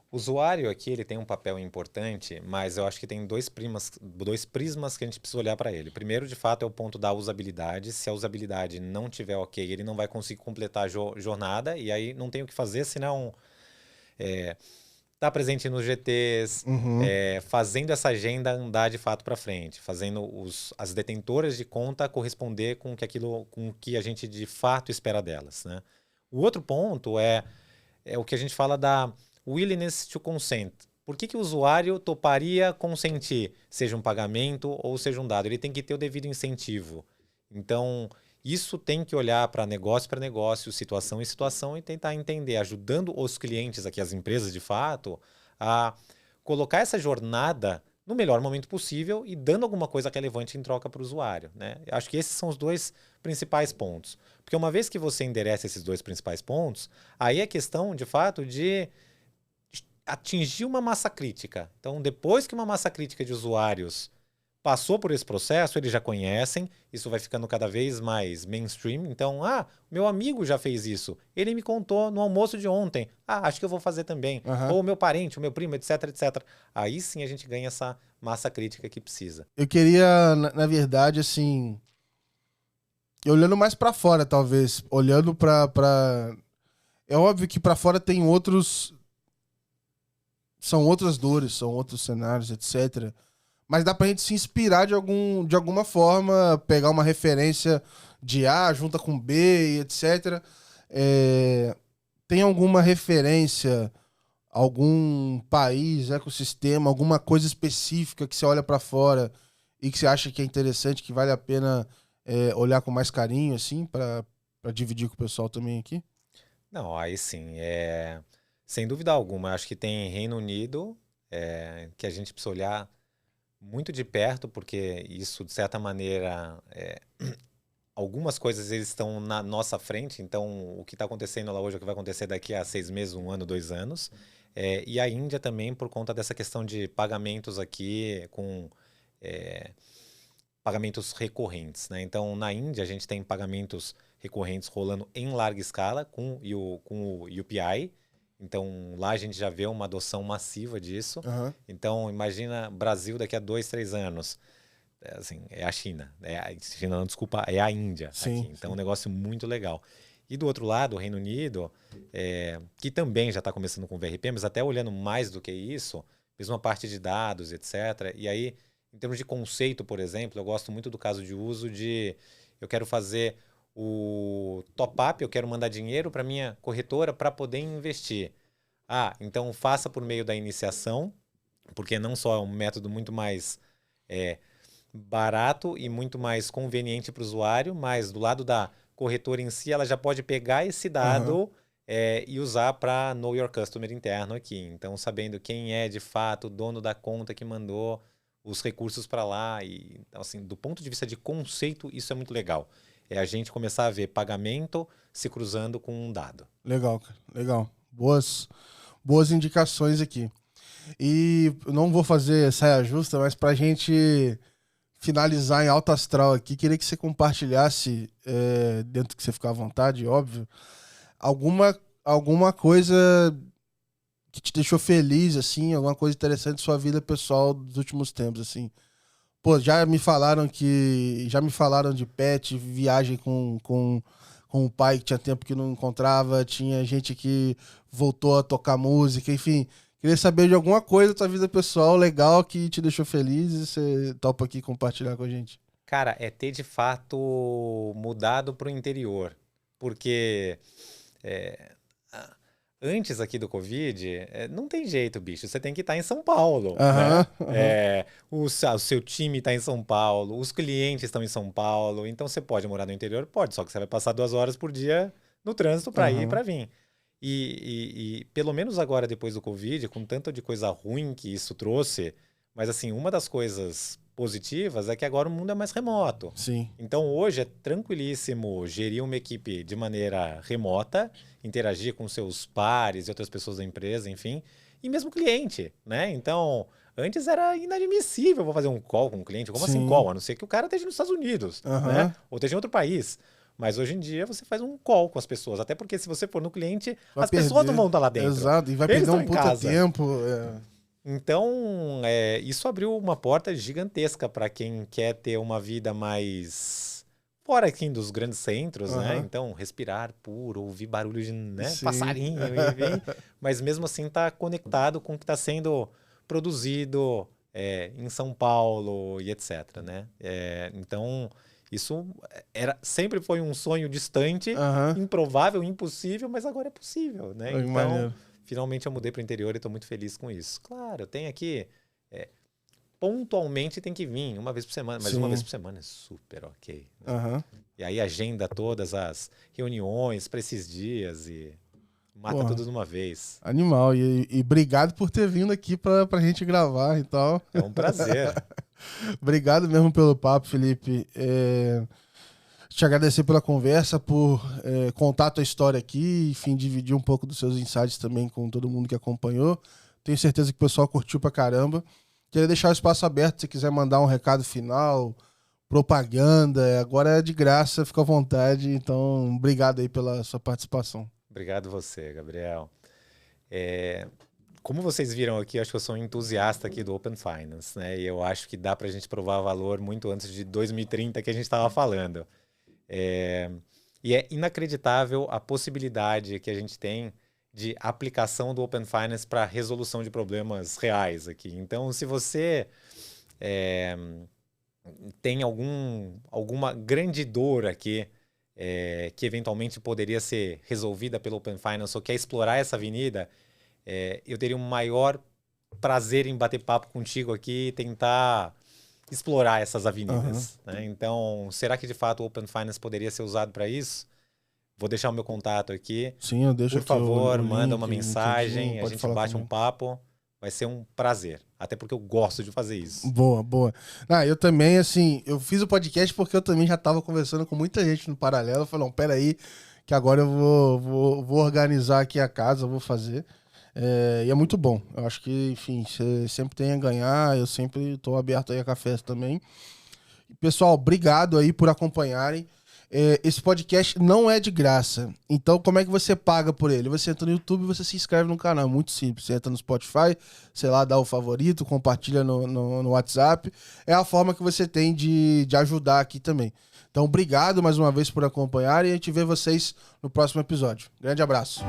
S1: O usuário aqui ele tem um papel importante, mas eu acho que tem dois prismas que a gente precisa olhar para ele. Primeiro, de fato, é o ponto da usabilidade. Se a usabilidade não tiver ok, ele não vai conseguir completar a jornada, e aí não tem o que fazer senão estar presente nos GTs,
S2: Uhum.
S1: fazendo essa agenda andar de fato para frente, fazendo as detentoras de conta corresponder com o que a gente de fato espera delas, né? O outro ponto é o que a gente fala da willingness to consent. Por que o usuário toparia consentir, seja um pagamento ou seja um dado? Ele tem que ter o devido incentivo. Então, isso tem que olhar para negócio, situação em situação e tentar entender, ajudando os clientes aqui, as empresas de fato, a colocar essa jornada no melhor momento possível e dando alguma coisa relevante em troca para o usuário, né? Acho que esses são os dois principais pontos. Porque uma vez que você endereça esses dois principais pontos, aí é questão, de fato, de atingir uma massa crítica. Então, depois que uma massa crítica de usuários passou por esse processo, eles já conhecem, isso vai ficando cada vez mais mainstream. Então, meu amigo já fez isso, ele me contou no almoço de ontem, acho que eu vou fazer também.
S2: Aham.
S1: Ou meu parente, o meu primo, etc, etc. Aí sim a gente ganha essa massa crítica que precisa.
S2: Eu queria, na verdade, assim, olhando mais pra fora, talvez, olhando pra... É óbvio que pra fora tem outros, são outras dores, são outros cenários, etc. Mas dá pra gente se inspirar de alguma forma, pegar uma referência de A junta com B, e etc. É, tem alguma referência, algum país, ecossistema, alguma coisa específica que você olha pra fora e que você acha que é interessante, que vale a pena olhar com mais carinho, assim, pra dividir com o pessoal também aqui?
S1: Não, aí sim, sem dúvida alguma, acho que tem Reino Unido, que a gente precisa olhar muito de perto, porque isso, de certa maneira, algumas coisas eles estão na nossa frente, então o que está acontecendo lá hoje é o que vai acontecer daqui a 6 meses, 1 ano, 2 anos. E a Índia também, por conta dessa questão de pagamentos aqui com pagamentos recorrentes, né? Então, na Índia, a gente tem pagamentos recorrentes rolando em larga escala com o UPI. Então, lá a gente já vê uma adoção massiva disso.
S2: Aham.
S1: Então, imagina Brasil daqui a 2, 3 anos. Assim, é a China. China, não, desculpa, é a Índia aqui.
S2: Sim,
S1: Então, é um
S2: sim.
S1: negócio muito legal. E do outro lado, o Reino Unido, que também já está começando com VRP, mas até olhando mais do que isso, mesmo a parte de dados, etc. E aí, em termos de conceito, por exemplo, eu gosto muito do caso de uso de eu quero fazer o top-up, eu quero mandar dinheiro para minha corretora para poder investir. Então faça por meio da iniciação, porque não só é um método muito mais barato e muito mais conveniente para o usuário, mas do lado da corretora em si, ela já pode pegar esse dado e usar para Know Your Customer interno aqui. Então, sabendo quem é de fato o dono da conta que mandou os recursos para lá. Então, assim, do ponto de vista de conceito, isso é muito legal. É a gente começar a ver pagamento se cruzando com um dado.
S2: Legal, cara. Legal. Boas indicações aqui. E não vou fazer saia justa, mas pra gente finalizar em alto astral aqui, queria que você compartilhasse, dentro que você ficar à vontade, óbvio, alguma coisa que te deixou feliz, assim, alguma coisa interessante de sua vida pessoal dos últimos tempos, assim. Pô, já me falaram de pet, viagem com o pai que tinha tempo que não encontrava, tinha gente que voltou a tocar música, enfim. Queria saber de alguma coisa da tua vida pessoal legal que te deixou feliz e você topa aqui compartilhar com a gente.
S1: Cara, é ter de fato mudado pro interior. Porque antes aqui do Covid, não tem jeito, bicho. Você tem que estar em São Paulo, né? O seu time está em São Paulo, os clientes estão em São Paulo. Então você pode morar no interior? Pode, só que você vai passar 2 horas por dia no trânsito para ir e para vir. E pelo menos agora, depois do Covid, com tanto de coisa ruim que isso trouxe, mas assim, uma das coisas positivas é que agora o mundo é mais remoto.
S2: Sim.
S1: Então hoje é tranquilíssimo gerir uma equipe de maneira remota, interagir com seus pares e outras pessoas da empresa, enfim, e mesmo cliente, né? Então, antes era inadmissível vou fazer um call com um cliente. Como assim call? A não ser que o cara esteja nos Estados Unidos, né? Ou esteja em outro país. Mas hoje em dia você faz um call com as pessoas. Até porque se você for no cliente, as pessoas não vão estar lá dentro.
S2: Exato, e vai perder um puta tempo.
S1: Então, isso abriu uma porta gigantesca para quem quer ter uma vida mais fora aqui dos grandes centros, né? Então, respirar puro, ouvir barulho de passarinho, enfim. Mas mesmo assim tá conectado com o que está sendo produzido em São Paulo e etc, né? Então, isso sempre foi um sonho distante, improvável, impossível, mas agora é possível, né? Então, finalmente eu mudei para o interior e estou muito feliz com isso. Claro, eu tenho aqui... pontualmente tem que vir, uma vez por semana, mas uma vez por semana é super ok. Né? E aí agenda todas as reuniões para esses dias e mata tudo de uma vez.
S2: Animal, e obrigado por ter vindo aqui pra gente gravar e tal.
S1: É um prazer.
S2: Obrigado mesmo pelo papo, Felipe. Te agradecer pela conversa, por contar a tua história aqui, enfim, dividir um pouco dos seus insights também com todo mundo que acompanhou. Tenho certeza que o pessoal curtiu pra caramba. Queria deixar o espaço aberto, se quiser mandar um recado final, propaganda, agora é de graça, fica à vontade. Então, obrigado aí pela sua participação.
S1: Obrigado você, Gabriel. Como vocês viram aqui, acho que eu sou um entusiasta aqui do Open Finance, né? E eu acho que dá para a gente provar valor muito antes de 2030 que a gente estava falando. E é inacreditável a possibilidade que a gente tem de aplicação do Open Finance para resolução de problemas reais aqui. Então, se você tem alguma grande dor aqui que eventualmente poderia ser resolvida pelo Open Finance ou quer explorar essa avenida, eu teria um maior prazer em bater papo contigo aqui e tentar explorar essas avenidas. Né? Então, será que de fato o Open Finance poderia ser usado para isso? Vou deixar o meu contato aqui.
S2: Sim, eu deixo.
S1: Por favor, manda uma mensagem, a gente bate um papo. Vai ser um prazer. Até porque eu gosto de fazer isso.
S2: Boa, boa. Eu também, assim, eu fiz o podcast porque eu também já estava conversando com muita gente no paralelo. Eu falei, não, peraí, que agora eu vou organizar aqui a casa, vou fazer. E é muito bom. Eu acho que, enfim, você sempre tem a ganhar. Eu sempre estou aberto aí a cafés também. Pessoal, obrigado aí por acompanharem. Esse podcast não é de graça. Então, como é que você paga por ele? Você entra no YouTube e você se inscreve no canal. Muito simples. Você entra no Spotify, sei lá, dá o favorito, compartilha no WhatsApp. É a forma que você tem de ajudar aqui também. Então, obrigado mais uma vez por acompanhar e a gente vê vocês no próximo episódio. Grande abraço.